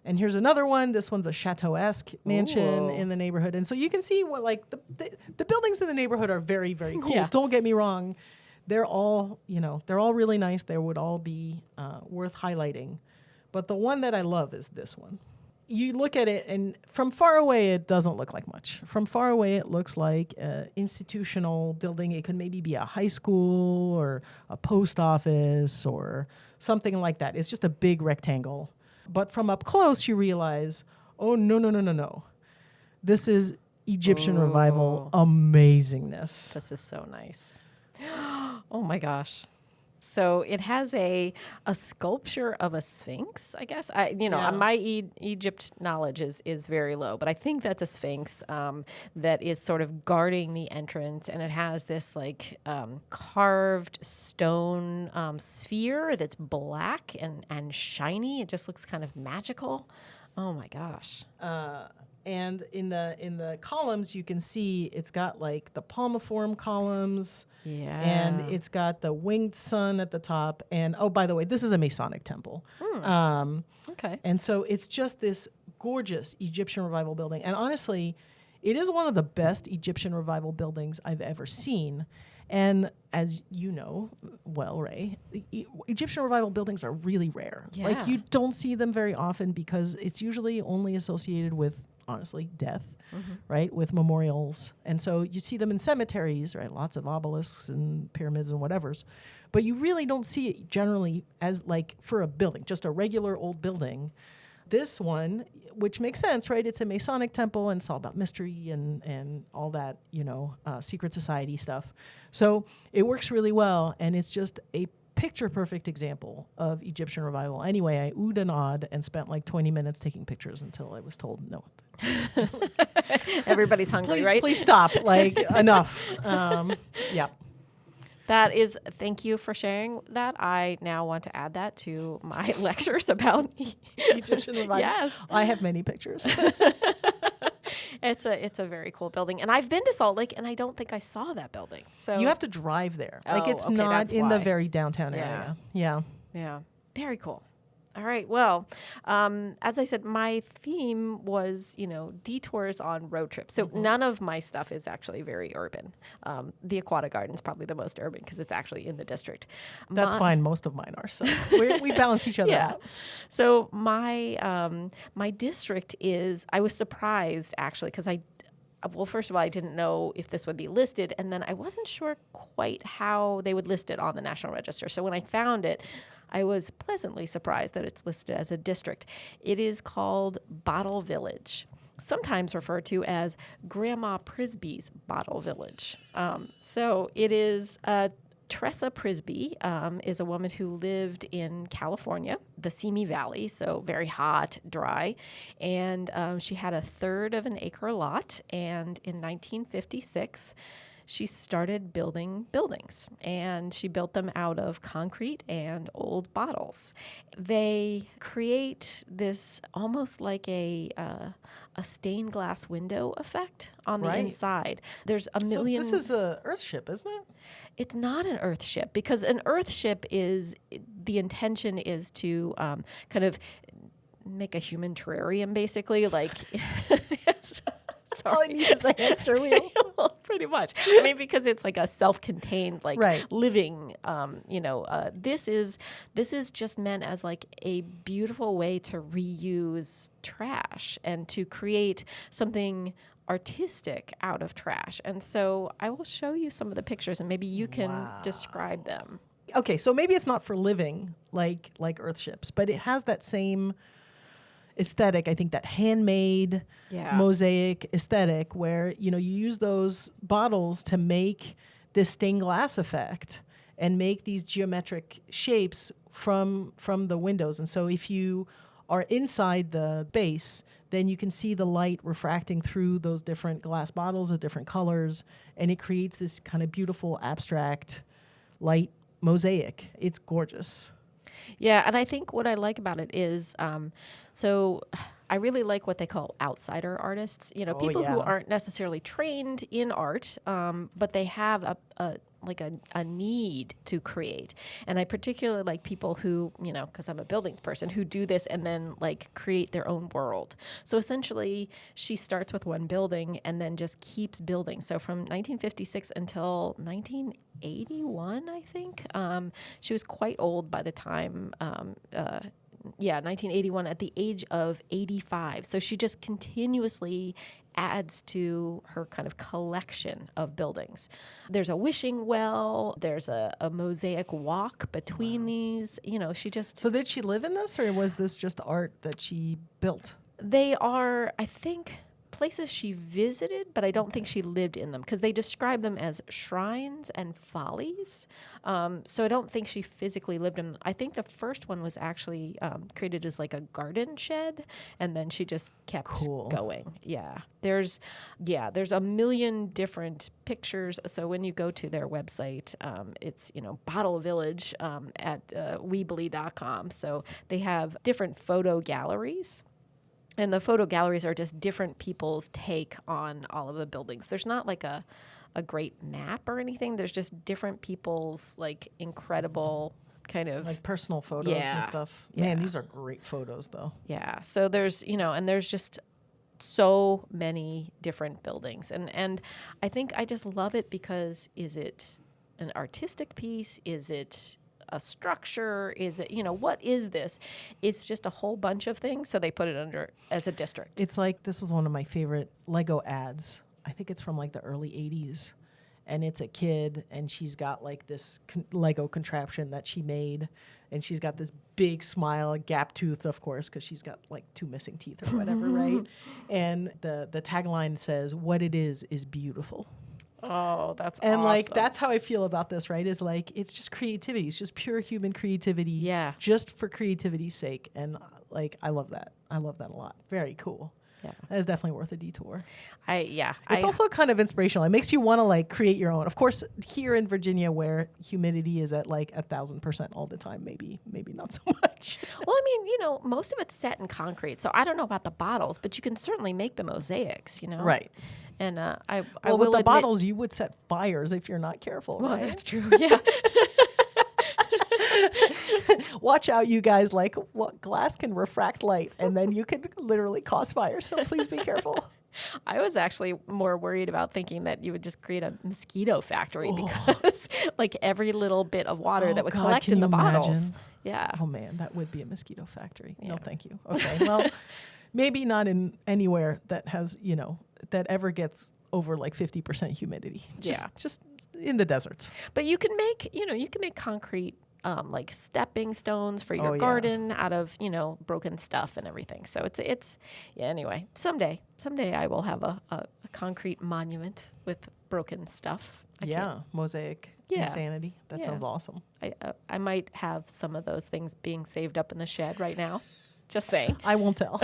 And here's another one. This one's a chateau-esque mansion in the neighborhood. And so you can see what the buildings in the neighborhood are very, very cool. Yeah. Don't get me wrong. They're all, they're all really nice. They would all be worth highlighting. But the one that I love is this one. You look at it, and from far away, it doesn't look like much. From far away, it looks like an institutional building. It could maybe be a high school or a post office or something like that. It's just a big rectangle. But from up close, you realize, oh, no. This is Egyptian revival amazingness. This is so nice. Oh, my gosh. So it has a sculpture of a sphinx, I guess. My Egypt knowledge is very low, but I think that's a sphinx that is sort of guarding the entrance, and it has this carved stone sphere that's black and shiny. It just looks kind of magical. Oh my gosh. And in the columns, you can see it's got like the palmiform columns, Yeah. and it's got the winged sun at the top. And oh, by the way, this is a Masonic temple. Okay. And so it's just this gorgeous Egyptian revival building. And honestly, it is one of the best Egyptian revival buildings I've ever seen. And as you know, well, Rae, Egyptian revival buildings are really rare. Yeah. Like, you don't see them very often because it's usually only associated with, honestly, death, right? With memorials. And so you see them in cemeteries, right? Lots of obelisks and pyramids and whatevers. But you really don't see it generally as like for a building, just a regular old building. This one, which makes sense, right? It's a Masonic temple, and it's all about mystery and all that, secret society stuff. So it works really well, and it's just a picture-perfect example of Egyptian revival. Anyway, I oohed and awed and spent like 20 minutes taking pictures until I was told no. Everybody's hungry, Please, right? please stop. Like, enough. Yeah. That is, thank you for sharing that. I now want to add that to my lectures about Egyptian revival. Yes. I have many pictures. It's a very cool building. And I've been to Salt Lake, and I don't think I saw that building. So You have to drive there. Like, Oh, it's okay, not that's in the why. very downtown Yeah. area. Yeah. Yeah, very cool. All right. Well, as I said, my theme was, detours on road trips. So none of my stuff is actually very urban. The Aquatic Garden is probably the most urban because it's actually in the district. That's fine. Most of mine are. So we balance each other out. So my district is, I was surprised actually because well, first of all, I didn't know if this would be listed, and then I wasn't sure quite how they would list it on the National Register. So when I found it, I was pleasantly surprised that it's listed as a district. It is called Bottle Village, sometimes referred to as Grandma Prisby's Bottle Village. So it is Tressa Prisby is a woman who lived in California, the Simi Valley, so very hot, dry, and she had 1/3 of an acre lot, and in 1956, she started building buildings, and she built them out of concrete and old bottles. They create this almost like a stained glass window effect on the Right. inside. There's a million. So this is a Earthship, isn't it? It's not an Earth ship, because an Earth ship is, the intention is to kind of make a human terrarium, basically. Like, All I need is a hamster wheel. Pretty much. I mean, because it's like a self-contained, like Right. living. This is just meant as like a beautiful way to reuse trash and to create something artistic out of trash. And so I will show you some of the pictures, and maybe you can describe them. Okay, so maybe it's not for living like Earthships, but it has that same aesthetic. I think that handmade mosaic aesthetic where you use those bottles to make this stained glass effect and make these geometric shapes from the windows. And so if you are inside the base, then you can see the light refracting through those different glass bottles of different colors, and it creates this kind of beautiful abstract light mosaic. It's gorgeous. Yeah, and I think what I like about it is, so I really like what they call outsider artists. People who aren't necessarily trained in art, but they have a need to create. And I particularly like people who, because I'm a buildings person, who do this and then like create their own world. So essentially, she starts with one building and then just keeps building. So from 1956 until 1981, I think, she was quite old by the time. 1981, at the age of 85. So she just continuously adds to her kind of collection of buildings. There's a wishing well. There's a mosaic walk between these. She just... So did she live in this, or was this just art that she built? They are, I think, places she visited, but I don't think she lived in them, because they describe them as shrines and follies. So I don't think she physically lived in them. I think the first one was actually created as like a garden shed, and then she just kept going. There's a million different pictures. So when you go to their website, it's Bottle Village at Weebly.com. So they have different photo galleries. And the photo galleries are just different people's take on all of the buildings. There's not like a great map or anything. There's just different people's like incredible kind of Like personal photos and Yeah. stuff. Yeah. Man, these are great photos, though. Yeah. So there's, and there's just so many different buildings. And I think I just love it because is it an artistic piece? Is it a structure? Is it, what is this? It's just a whole bunch of things. So they put it under as a district. It's like, this was one of my favorite Lego ads. I think it's from like the early 80s. And it's a kid, and she's got like this Lego contraption that she made. And she's got this big smile, gap tooth, of course, because she's got like 2 missing teeth or whatever, right? And the tagline says, "What it is beautiful." Oh, that's And awesome. like, that's how I feel about this, right? Is like, it's just creativity. It's just pure human creativity. Yeah. Just for creativity's sake. And like, I love that. I love that a lot. Very cool. Yeah. That is definitely worth a detour. It's It's also kind of inspirational. It makes you want to like create your own. Of course, here in Virginia, where humidity is at like 1,000% all the time, maybe not so much. Well, I mean, most of it's set in concrete, so I don't know about the bottles, but you can certainly make the mosaics, Right. And I Well, will with the admit- bottles, you would set fires if you're not careful, Well, right? that's true. Yeah. Watch out, you guys. Like, what glass can refract light, and then you could literally cause fire. So please be careful. I was actually more worried about thinking that you would just create a mosquito factory because like every little bit of water Oh, that would God, collect can in the you bottles. imagine? Yeah. Oh man, that would be a mosquito factory. Yeah. No, thank you. Okay, well, maybe not in anywhere that has, that ever gets over like 50% humidity. Just in the deserts. But you can make, concrete like stepping stones for your Oh, yeah. garden out of, broken stuff and everything. So it's anyway, someday I will have a concrete monument with broken stuff. Mosaic Yeah. insanity. That Yeah. sounds awesome. I might have some of those things being saved up in the shed right now. Just saying. I won't tell.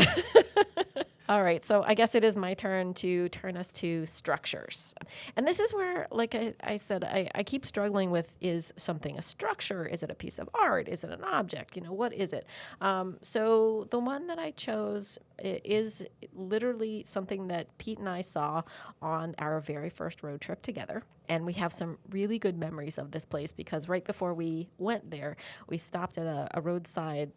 All right, so I guess it is my turn to turn us to structures. And this is where, like I said, I keep struggling with, is something a structure? Is it a piece of art? Is it an object? What is it? So the one that I chose is literally something that Pete and I saw on our very first road trip together. And we have some really good memories of this place because right before we went there, we stopped at a roadside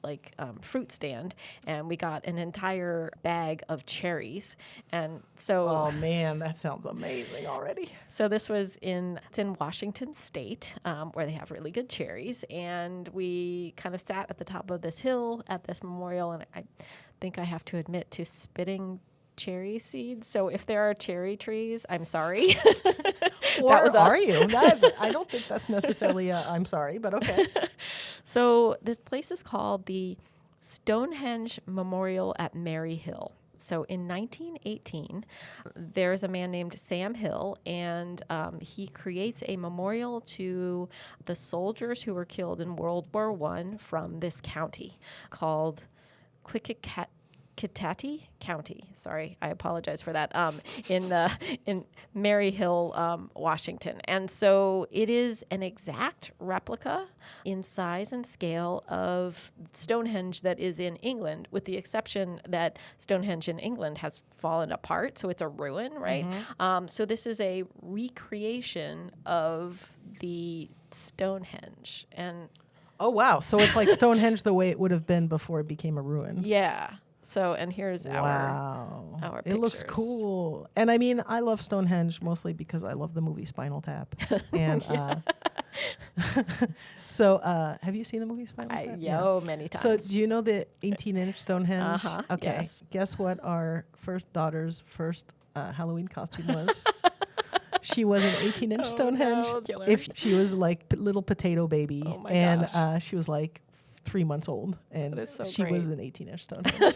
fruit stand, and we got an entire bag of cherries. And so, Oh man, that sounds amazing already. so this was it's in Washington State, where they have really good cherries. And we kind of sat at the top of this hill at this memorial, and I think I have to admit to spitting cherry seeds. So if there are cherry trees, I'm sorry. Or That was us. are you? I don't think that's necessarily I'm sorry, but okay. So this place is called the Stonehenge Memorial at Mary Hill. So in 1918, there's a man named Sam Hill, and he creates a memorial to the soldiers who were killed in World War I from this county called Klickitat County. Sorry, I apologize for that. In Mary Hill, Washington. And so it is an exact replica in size and scale of Stonehenge that is in England, with the exception that Stonehenge in England has fallen apart, so it's a ruin, right? So this is a recreation of the Stonehenge. And Oh wow, so it's like Stonehenge the way it would have been before it became a ruin. yeah. So, and here's Wow. our It looks pictures. cool. And I mean, I love Stonehenge mostly because I love the movie Spinal Tap. And so have you seen the movie Spinal Tap? many times. So do you know the 18-inch Stonehenge? Uh-huh, Okay. yes. Guess what our first daughter's first Halloween costume was? She was an 18-inch Stonehenge. no, killer. If she was like little potato baby, Oh my and gosh. she was like 3 months old, and That is so she great. was an 18-inch Stonehenge.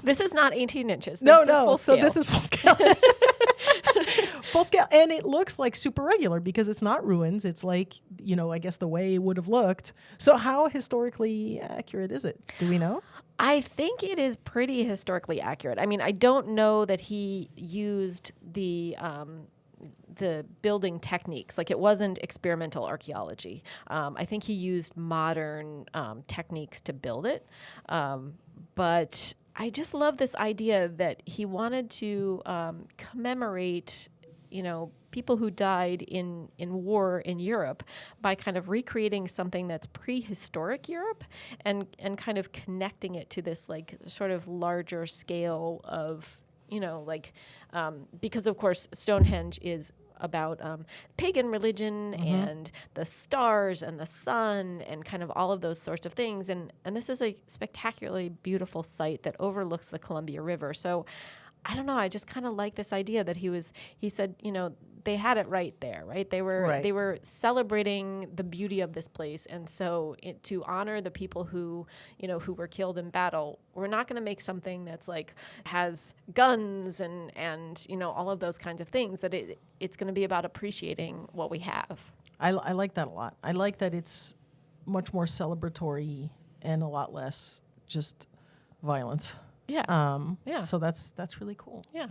This is not 18 inches. This No, is no. full So scale. this is full scale. Full scale, and it looks like super regular because it's not ruins. It's like, I guess the way it would have looked. So how historically accurate is it? Do we know? I think it is pretty historically accurate. I mean, I don't know that he used the building techniques. Like, it wasn't experimental archaeology. I think he used modern techniques to build it. But I just love this idea that he wanted to commemorate, people who died in war in Europe by kind of recreating something that's prehistoric Europe and kind of connecting it to this like sort of larger scale of, because of course Stonehenge is about pagan religion and the stars and the sun and kind of all of those sorts of things. And this is a spectacularly beautiful site that overlooks the Columbia River. So I don't know. I just kind of like this idea that he said, they had it right there, right? They were celebrating the beauty of this place. And so to honor the people who were killed in battle, we're not going to make something that's like has guns and all of those kinds of things, that it's going to be about appreciating what we have. I like that a lot. I like that it's much more celebratory and a lot less just violence. Yeah. So that's really cool. Yeah.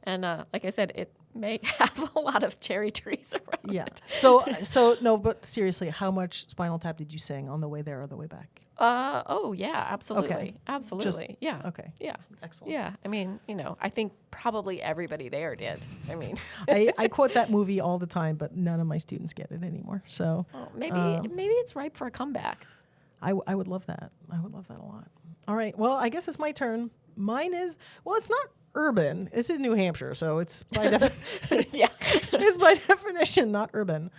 And like I said, it may have a lot of cherry trees around it. So no, but seriously, how much Spinal Tap did you sing on the way there or the way back? Oh yeah, absolutely. Okay. Absolutely. Yeah. Okay. Yeah. Excellent. Yeah. I mean, I think probably everybody there did. I mean, I quote that movie all the time, but none of my students get it anymore. So maybe it's ripe for a comeback. I would love that. I would love that a lot. All right. Well, I guess it's my turn. Mine is, it's not urban. It's in New Hampshire, so it's by it's by definition not urban.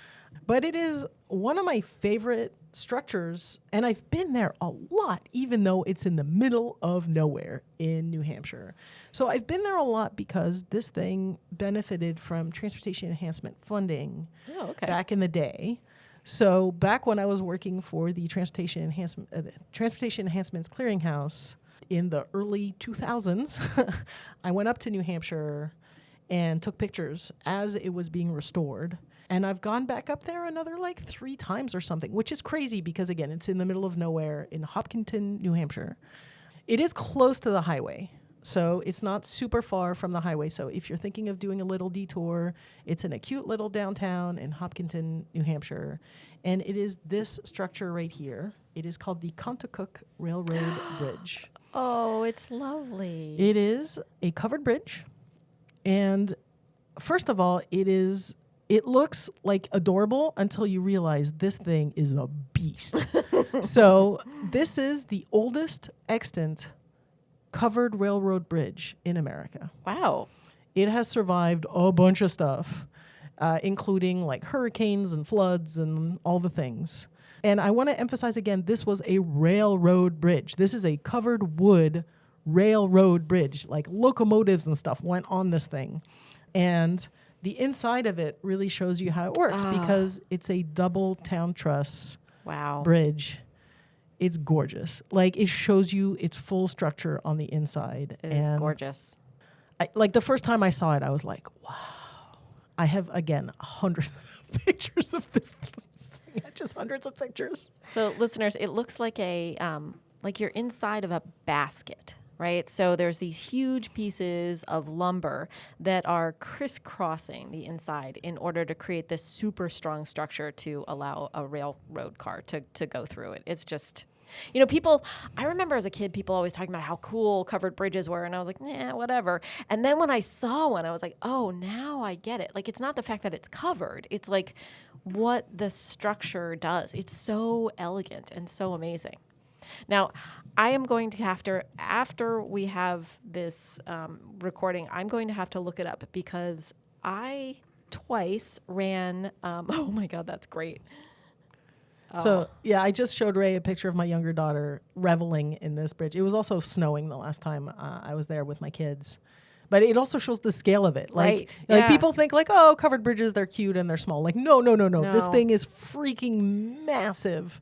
But it is one of my favorite structures, and I've been there a lot, even though it's in the middle of nowhere in New Hampshire. So I've been there a lot because this thing benefited from transportation enhancement funding back in the day. So back when I was working for the Transportation Enhancements Clearinghouse in the early 2000s, I went up to New Hampshire and took pictures as it was being restored. And I've gone back up there another 3 times or something, which is crazy because, again, it's in the middle of nowhere in Hopkinton, New Hampshire. It is close to the highway, so it's not super far from the highway. So if you're thinking of doing a little detour, it's in a cute little downtown in Hopkinton, New Hampshire. And it is this structure right here. It is called the Contoocook Railroad Bridge. Oh, it's lovely. It is a covered bridge. And first of all, it looks like adorable until you realize this thing is a beast. So this is the oldest extant covered railroad bridge in America. Wow. It has survived a bunch of stuff, including hurricanes and floods and all the things. And I want to emphasize again, this was a railroad bridge. This is a covered wood railroad bridge. Locomotives and stuff went on this thing. And the inside of it really shows you how it works because it's a double town truss bridge. It's gorgeous. It shows you its full structure on the inside. It is gorgeous. The first time I saw it, I was like, wow. I have, again, hundreds of pictures of this thing. Just hundreds of pictures. So, listeners, it looks like you're inside of a basket, right? So there's these huge pieces of lumber that are crisscrossing the inside in order to create this super strong structure to allow a railroad car to go through it. It's just, I remember as a kid, people always talking about how cool covered bridges were, and I was like, nah, whatever. And then when I saw one, I was like, oh, now I get it. It's not the fact that it's covered. It's what the structure does. It's so elegant and so amazing. Now, I am going to have to, after we have this recording, I'm going to have to look it up because I twice ran, oh my God, that's great. So, yeah, I just showed Rae a picture of my younger daughter reveling in this bridge. It was also snowing the last time I was there with my kids. But it also shows the scale of it. People think covered bridges, they're cute and they're small. No. This thing is freaking massive.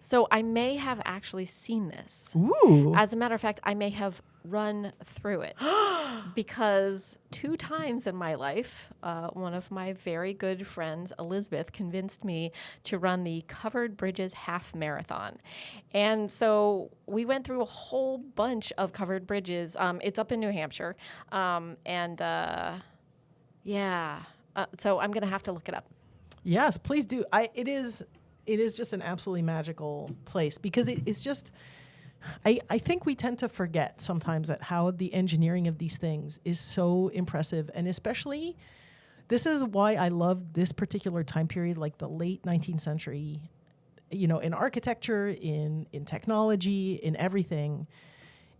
So I may have actually seen this. Ooh. As a matter of fact, I may have run through it because 2 times in my life, one of my very good friends, Elizabeth, convinced me to run the Covered Bridges Half Marathon. And so we went through a whole bunch of covered bridges. It's up in New Hampshire. So I'm going to have to look it up. Yes, please do. It is just an absolutely magical place because it's just, I think we tend to forget sometimes that how the engineering of these things is so impressive, and especially this is why I love this particular time period, like the late 19th century, in architecture, in technology, in everything.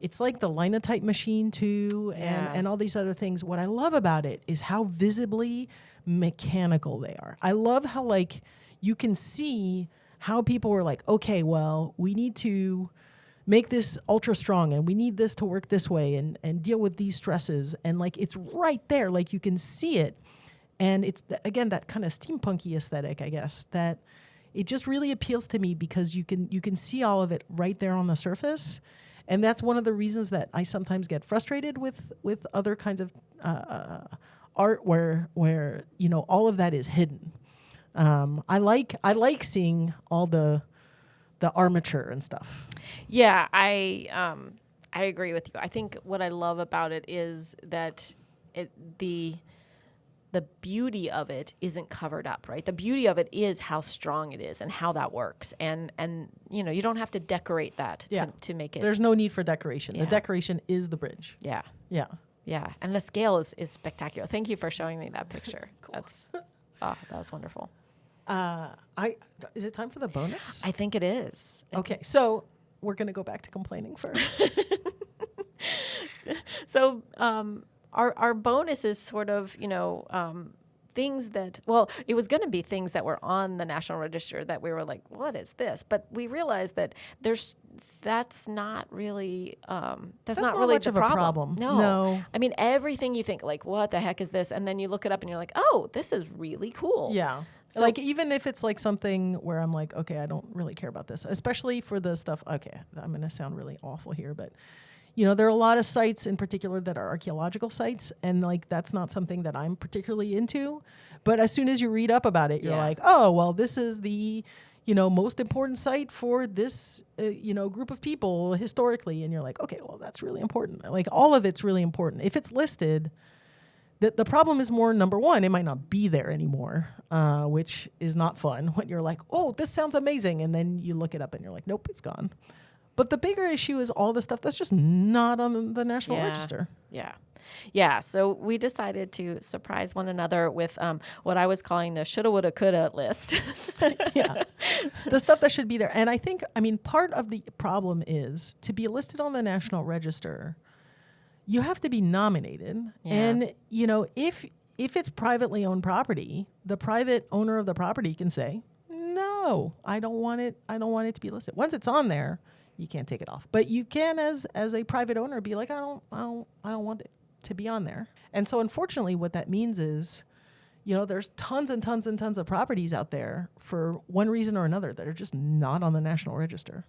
It's like the linotype machine too, and all these other things. What I love about it is how visibly mechanical they are. I love how like you can see how people were like, okay, well, we need to make this ultra strong and we need this to work this way and deal with these stresses. And like, it's right there. Like you can see it. And it's, again, that kind of steampunky aesthetic, I guess, that it just really appeals to me because you can see all of it right there on the surface. And that's one of the reasons that I sometimes get frustrated with other kinds of art where all of that is hidden. I like seeing all the armature and stuff. Yeah, I agree with you. I think what I love about it is that the beauty of it isn't covered up, right? The beauty of it is how strong it is and how that works. And you don't have to decorate that to make it. There's no need for decoration. Yeah. The decoration is the bridge. Yeah. Yeah. Yeah. And the scale is spectacular. Thank you for showing me that picture. Cool. That was wonderful. Is it time for the bonus? I think it is. Okay. So we're going to go back to complaining first. So, our bonus is sort of, things that, well, it was going to be things that were on the National Register that we were like, what is this? But we realized that that's not really not really much the of a problem. No. I mean, everything you think like, what the heck is this? And then you look it up and you're like, oh, this is really cool. Yeah. So, like, even if it's like something where I'm like, okay, I don't really care about this, especially for the stuff, okay, I'm going to sound really awful here, but there are a lot of sites in particular that are archaeological sites, and like that's not something that I'm particularly into. But as soon as you read up about it, you're like, oh, well, this is the most important site for this group of people historically, and you're like, okay, well, that's really important. Like all of it's really important. If it's listed, the problem is more, number one, it might not be there anymore, which is not fun when you're like, oh, this sounds amazing, and then you look it up and you're like, nope, it's gone. But the bigger issue is all the stuff that's just not on the National Register. Yeah. Yeah. So we decided to surprise one another with what I was calling the shoulda, woulda, coulda list. Yeah. The stuff that should be there. And I think, part of the problem is to be listed on the National Register, you have to be nominated. Yeah. And, if it's privately owned property, the private owner of the property can say, no, I don't want it. I don't want it to be listed. Once it's on there, you can't take it off. But you can, as a private owner, be like, I don't want it to be on there. And so, unfortunately, what that means is, there's tons and tons and tons of properties out there for one reason or another that are just not on the National Register.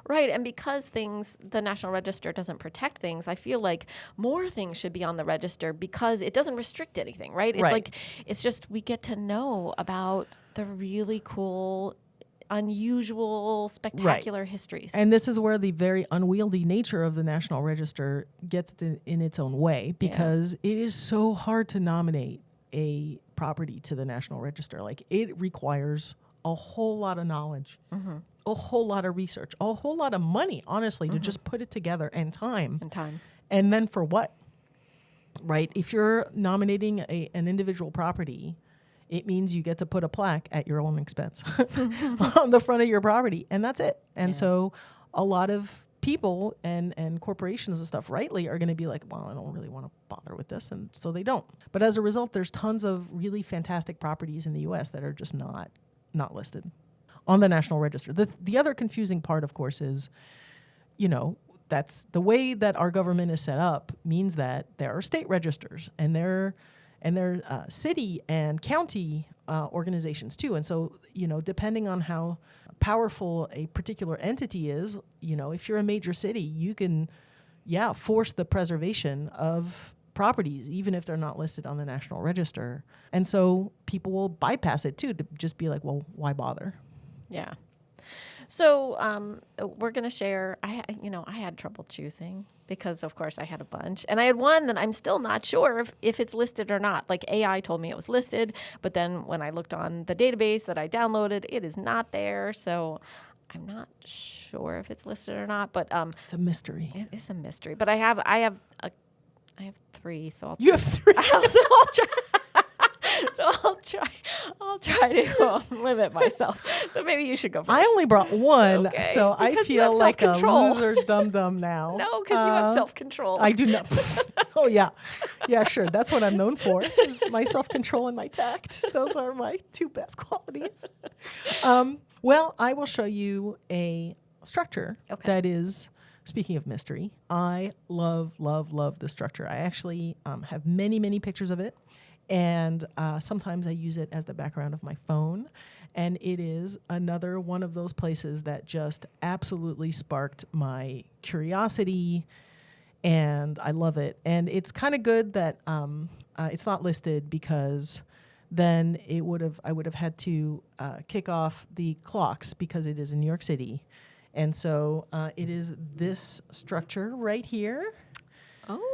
Right. And because the National Register doesn't protect things, I feel like more things should be on the register because it doesn't restrict anything, right? It's it's just we get to know about the really cool, unusual, spectacular histories. And this is where the very unwieldy nature of the National Register gets in its own way, because it is so hard to nominate a property to the National Register. Like, it requires a whole lot of knowledge, a whole lot of research, a whole lot of money, honestly, to just put it together, and time. And then for what? Right? If you're nominating an individual property, it means you get to put a plaque at your own expense on the front of your property, and that's it. And so a lot of people and corporations and stuff rightly are going to be like, well, I don't really want to bother with this, and so they don't. But as a result, there's tons of really fantastic properties in the U.S. that are just not listed on the National Register. The other confusing part, of course, is, that's the way that our government is set up means that there are state registers, and there are city and county organizations too. And so, depending on how powerful a particular entity is, if you're a major city, you can, force the preservation of properties, even if they're not listed on the National Register. And so people will bypass it too, to just be like, well, why bother? Yeah. So we're going to share, I had trouble choosing because, of course, I had a bunch. And I had one that I'm still not sure if it's listed or not. Like, AI told me it was listed, but then when I looked on the database that I downloaded, it is not there. So I'm not sure if it's listed or not, but It's a mystery. it is a mystery. But I have 3, so I'll You have 3. I'll try to limit myself. So maybe you should go first. I only brought 1, Okay, so I because you feel have like a self-control. loser dum-dum now. No, because you have self-control. I do not. Oh, yeah. Yeah, sure. That's what I'm known for, is my self-control and my tact. Those are my 2 best qualities. Well, I will show you a structure that is, speaking of mystery, I love, love, love this structure. I actually have many, many pictures of it. And sometimes I use it as the background of my phone. And it is another one of those places that just absolutely sparked my curiosity. And I love it. And it's kind of good that it's not listed, because then I would have had to kick off the clocks, because it is in New York City. And so it is this structure right here.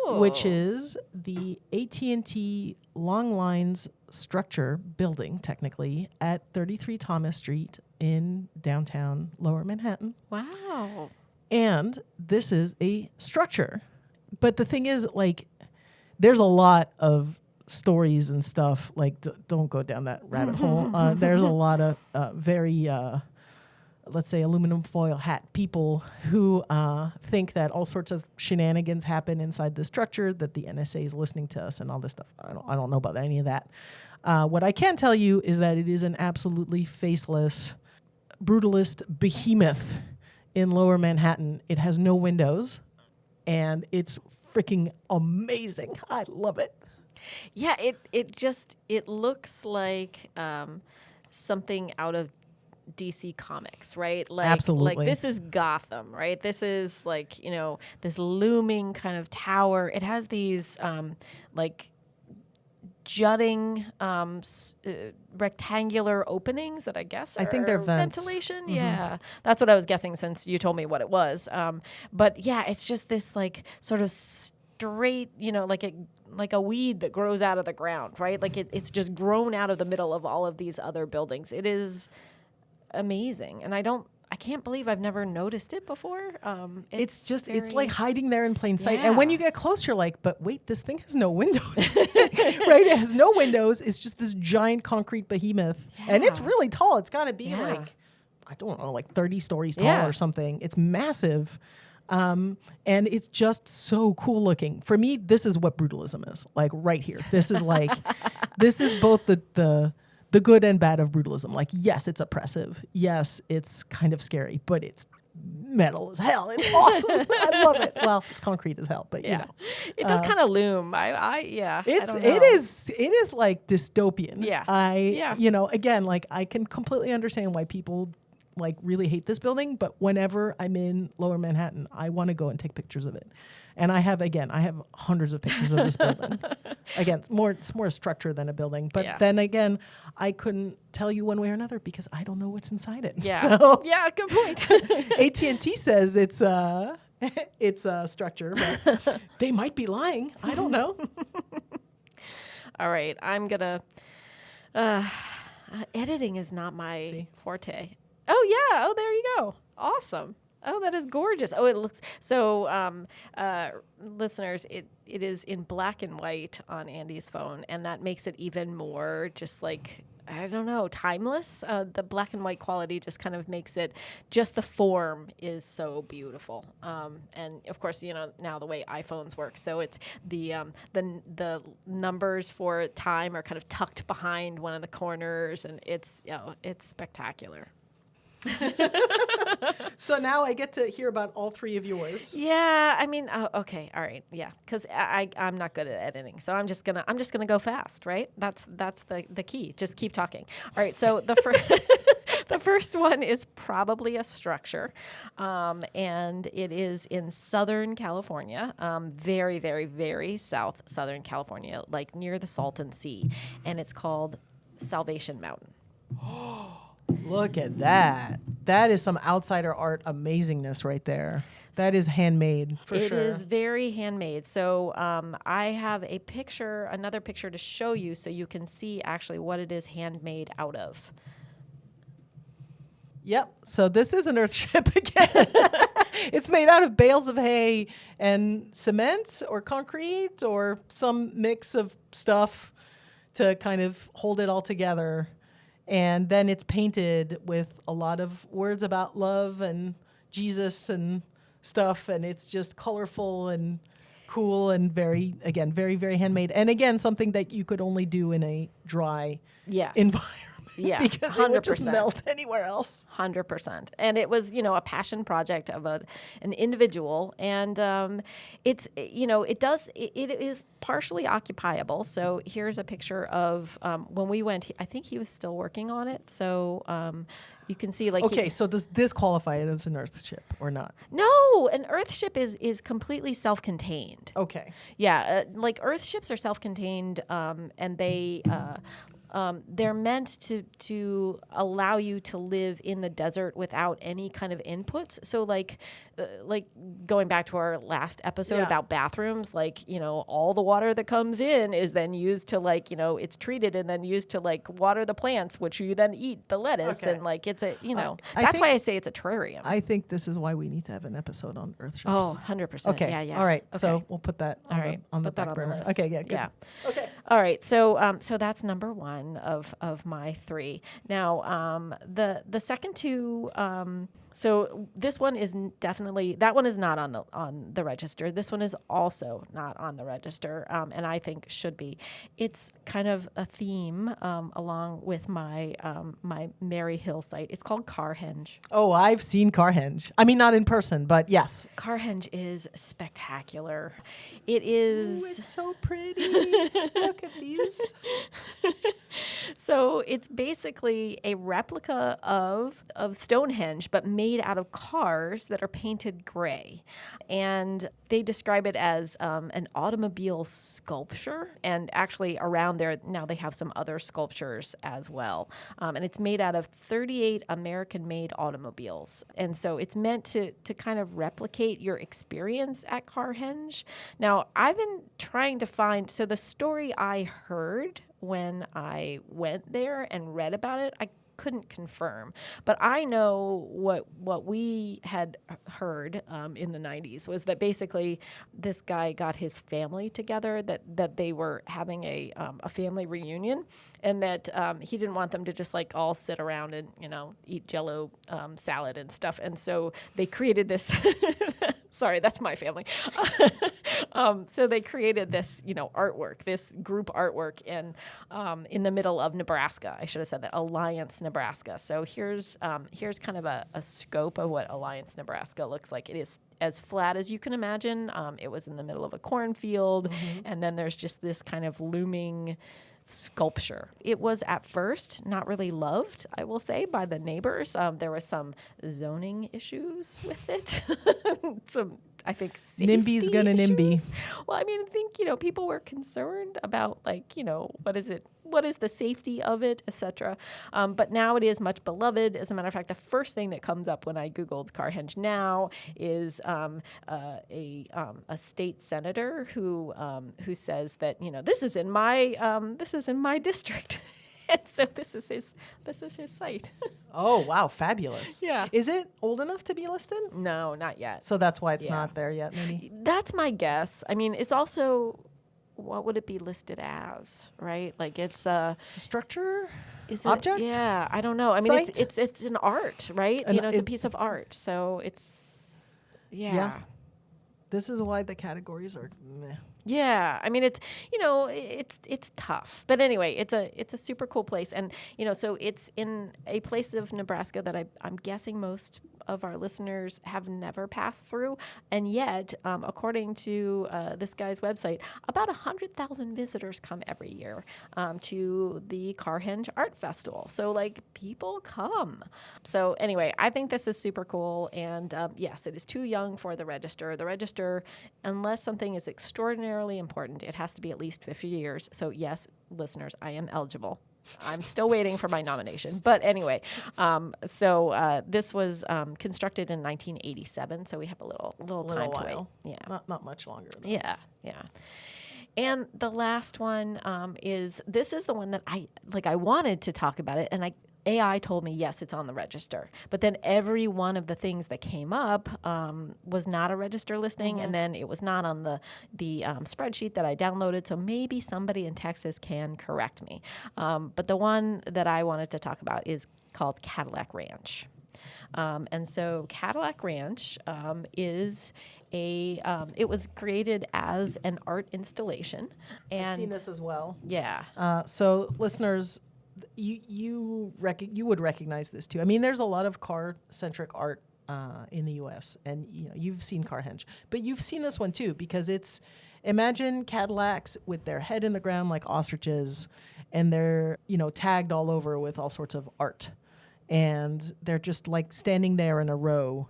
Which is the AT&T Long Lines structure building, technically, at 33 Thomas Street in downtown Lower Manhattan. Wow. And this is a structure. But the thing is, like, there's a lot of stories and stuff. Like, don't go down that rabbit hole. There's a lot of very... let's say aluminum foil hat people who think that all sorts of shenanigans happen inside the structure, that the NSA is listening to us and all this stuff. I don't know about any of that. What I can tell you is that it is an absolutely faceless, brutalist behemoth in Lower Manhattan. It has no windows, and it's freaking amazing. I love it. Yeah, it looks like something out of DC Comics, right? Like, Absolutely. Like, this is Gotham, right? This is like, this looming kind of tower. It has these like jutting rectangular openings that I guess are, I think they're vents. Ventilation. Mm-hmm. Yeah, that's what I was guessing since you told me what it was. But yeah, it's just this like sort of straight, like a weed that grows out of the ground, right? Like it's just grown out of the middle of all of these other buildings. It is amazing, and I can't believe I've never noticed it before. It's like hiding there in plain sight. And when you get close, you're like, but wait, this thing has no windows. Right? It has no windows. It's just this giant concrete behemoth. Yeah. And it's really tall. It's got to be like, I don't know, like 30 stories tall or something. It's massive. And it's just so cool looking. For me, this is what brutalism is, like right here. This is like, this is both the good and bad of brutalism. Like, yes, it's oppressive. Yes, it's kind of scary, but it's metal as hell. It's awesome. I love it. Well, it's concrete as hell, but it does kind of loom. It is like dystopian. Yeah. Again, like I can completely understand why people like really hate this building, but whenever I'm in Lower Manhattan, I want to go and take pictures of it. And I have hundreds of pictures of this building. Again, it's more a structure than a building. But then again, I couldn't tell you one way or another because I don't know what's inside it. Yeah. So yeah, good point. AT&T says it's a structure, but they might be lying. I don't know. All right, I'm gonna. Editing is not my forte. Oh yeah. Oh, there you go. Awesome. Oh, that is gorgeous. Oh, it looks so. Listeners, it is in black and white on Andi's phone, and that makes it even more just like, I don't know, timeless. The black and white quality just kind of makes it. Just the form is so beautiful. And of course, now the way iPhones work, so it's the numbers for time are kind of tucked behind one of the corners, and it's spectacular. So now I get to hear about all 3 of yours. Yeah, I mean, okay, all right, yeah, because I'm not good at editing, so I'm just gonna go fast, right? That's the key. Just keep talking. All right, so the the first one is probably a structure, and it is in Southern California, very, very, very Southern California, like near the Salton Sea, and it's called Salvation Mountain. Look at that. That is some outsider art amazingness right there. That is handmade, for sure. It is very handmade. So I have another picture to show you so you can see actually what it is handmade out of. Yep. So this is an earth ship again. It's made out of bales of hay and cement or concrete or some mix of stuff to kind of hold it all together. And then it's painted with a lot of words about love and Jesus and stuff. And it's just colorful and cool and very, again, very, very handmade. And again, something that you could only do in a dry Yes. environment. Yeah, Because 100%. it would just melt anywhere else. 100%. And it was, a passion project of an individual. And it is partially occupiable. So here's a picture of when we went, I think he was still working on it. So you can see So does this qualify as an earth ship or not? No, an earth ship is completely self-contained. Okay. Yeah, earth ships are self-contained, and they're meant to allow you to live in the desert without any kind of inputs. So like going back to our last episode about bathrooms, all the water that comes in is then used to it's treated and then used to water the plants, which you then eat the lettuce. Okay. And it's a, that's why I say it's a terrarium. I think this is why we need to have an episode on earth ships. Oh, 100%. Okay. Yeah, yeah. All right. Okay. So we'll put that on the Put that back on burner. the list. Okay. Yeah. Good. Yeah. Okay. All right. So that's number one of my three. Now, the second two. So this one is that one is not on the register. This one is also not on the register, and I think should be. It's kind of a theme along with my my Mary Hill site. It's called Carhenge. Oh, I've seen Carhenge. I mean, not in person, but yes. Carhenge is spectacular. It is. Ooh, it's so pretty. Look at these. So it's basically a replica of Stonehenge, but made out of cars that are painted gray. And they describe it as an automobile sculpture. And actually around there, now they have some other sculptures as well. And it's made out of 38 American-made automobiles. And so it's meant to kind of replicate your experience at Carhenge. Now, I've been trying to find, so the story I heard when I went there and read about it, I couldn't confirm, but I know what we had heard in the 90s was that basically this guy got his family together, that they were having a family reunion, and that he didn't want them to just all sit around and eat Jell-O salad and stuff, and so they created this. Sorry, that's my family. So they created this, artwork, this group artwork in the middle of Nebraska. I should have said that, Alliance, Nebraska. So here's kind of a scope of what Alliance, Nebraska looks like. It is as flat as you can imagine. It was in the middle of a cornfield, and then there's just this kind of looming sculpture. It was at first not really loved, I will say, by the neighbors. There was some zoning issues with it. Some, I think, safety NIMBY's gonna issues. NIMBY. Well, I mean, I think, people were concerned about what is the safety of it, etc. But now it is much beloved. As a matter of fact, the first thing that comes up when I Googled Carhenge now is a state senator who says that this is in my district. And so this is his site. Oh, wow. Fabulous. Yeah. Is it old enough to be listed? No, not yet. So that's why it's not there yet, maybe? That's my guess. I mean, it's also, what would it be listed as, right? It's a structure? Is object? Yeah, I don't know. I mean, Site? it's an art, right? It's a piece of art. So it's, yeah. This is why the categories are meh. Yeah, I mean it's tough, but anyway, it's a super cool place, and so it's in a place of Nebraska that I'm guessing most of our listeners have never passed through, and yet, according to this guy's website, about 100,000 visitors come every year to the Carhenge Art Festival. So people come. So anyway, I think this is super cool, and yes, it is too young for the register. The register, unless something is extraordinarily important, it has to be at least 50 years. So yes, listeners, I am eligible. I'm still waiting for my nomination. But anyway, so this was constructed in 1987, so we have a little time to wait. Yeah. Not much longer, though. Yeah, yeah. And the last one is the one that I wanted to talk about it, and AI told me, yes, it's on the register. But then every one of the things that came up was not a register listing, and then it was not on the spreadsheet that I downloaded. So maybe somebody in Texas can correct me. But the one that I wanted to talk about is called Cadillac Ranch. And so Cadillac Ranch is it was created as an art installation. And I've seen this as well. yeah. So listeners, you would recognize this too. I mean, there's a lot of car-centric art in the U.S. and you've seen Carhenge, but you've seen this one too because imagine Cadillacs with their head in the ground like ostriches, and they're tagged all over with all sorts of art, and they're just like standing there in a row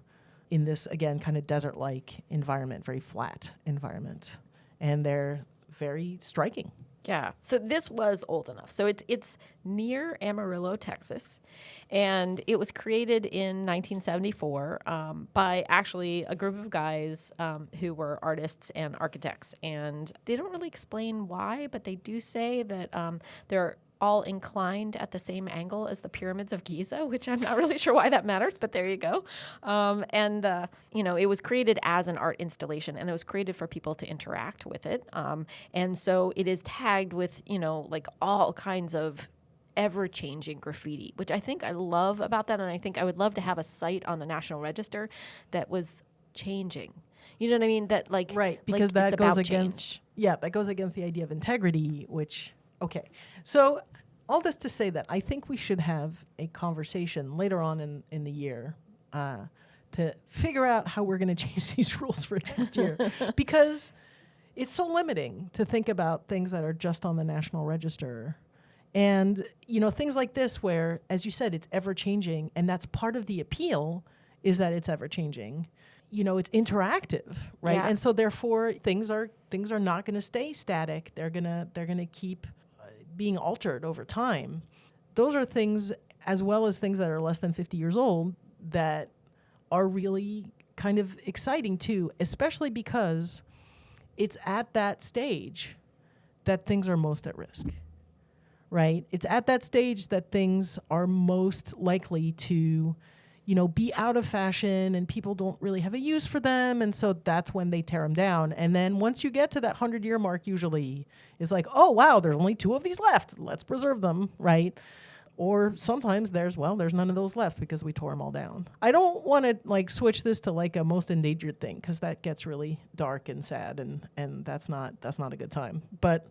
in this again kind of desert-like environment, very flat environment, and they're very striking. Yeah. So this was old enough. So it's near Amarillo, Texas, and it was created in 1974 by actually a group of guys who were artists and architects. And they don't really explain why, but they do say that they're all inclined at the same angle as the pyramids of Giza, which I'm not really sure why that matters, but there you go. It was created as an art installation, and it was created for people to interact with it. And so it is tagged with, like all kinds of ever-changing graffiti, which I think I love about that, and I think I would love to have a site on the National Register that was changing. You know what I mean? That right, because that goes against that goes against the idea of integrity, which. Okay, so all this to say that I think we should have a conversation later on in the year to figure out how we're going to change these rules for next year, because it's so limiting to think about things that are just on the National Register. And, things like this where, as you said, it's ever-changing, and that's part of the appeal is that it's ever-changing. It's interactive, right? Yeah. And so therefore things are not going to stay static. They're going to keep being altered over time. Those are things, as well as things that are less than 50 years old, that are really kind of exciting too, especially because it's at that stage that things are most at risk, right? It's at that stage that things are most likely to be out of fashion and people don't really have a use for them. And so that's when they tear them down. And then once you get to that 100-year mark, usually it's like, oh, wow, there's only 2 of these left. Let's preserve them, right? Or sometimes there's none of those left because we tore them all down. I don't want to switch this to a most endangered thing because that gets really dark and sad and that's not a good time. But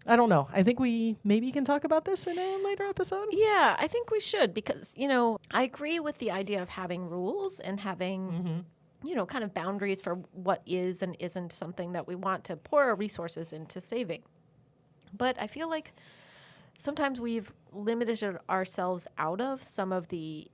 I don't know. I think we maybe can talk about this in a later episode. Yeah, I think we should because, I agree with the idea of having rules and having, kind of boundaries for what is and isn't something that we want to pour our resources into saving. But I feel like sometimes we've limited ourselves out of some of the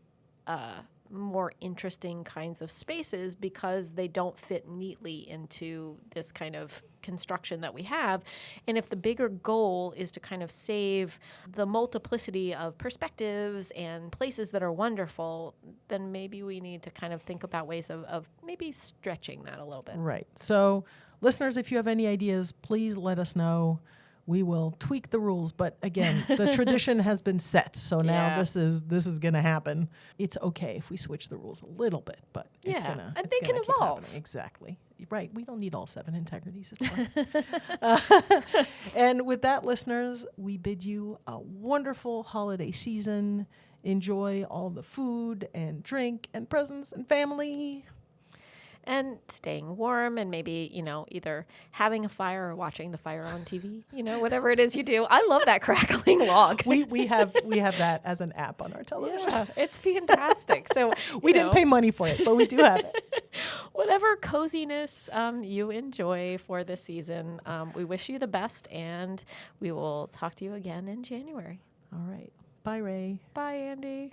more interesting kinds of spaces because they don't fit neatly into this kind of construction that we have. And if the bigger goal is to kind of save the multiplicity of perspectives and places that are wonderful, then maybe we need to kind of think about ways of maybe stretching that a little bit. Right. So listeners, if you have any ideas, please let us know. We will tweak the rules, but again, the tradition has been set, so now this is going to happen. It's okay if we switch the rules a little bit, but it's gonna and they can evolve. Exactly. Right. We don't need all 7 integrities. It's fine. And with that, listeners, we bid you a wonderful holiday season. Enjoy all the food and drink and presents and family. And staying warm and maybe, either having a fire or watching the fire on TV, whatever it is you do. I love that crackling log. We have that as an app on our television. Yeah, it's fantastic. So we didn't pay money for it, but we do have it. Whatever coziness you enjoy for this season, we wish you the best, and we will talk to you again in January. All right. Bye, Rae. Bye, Andi.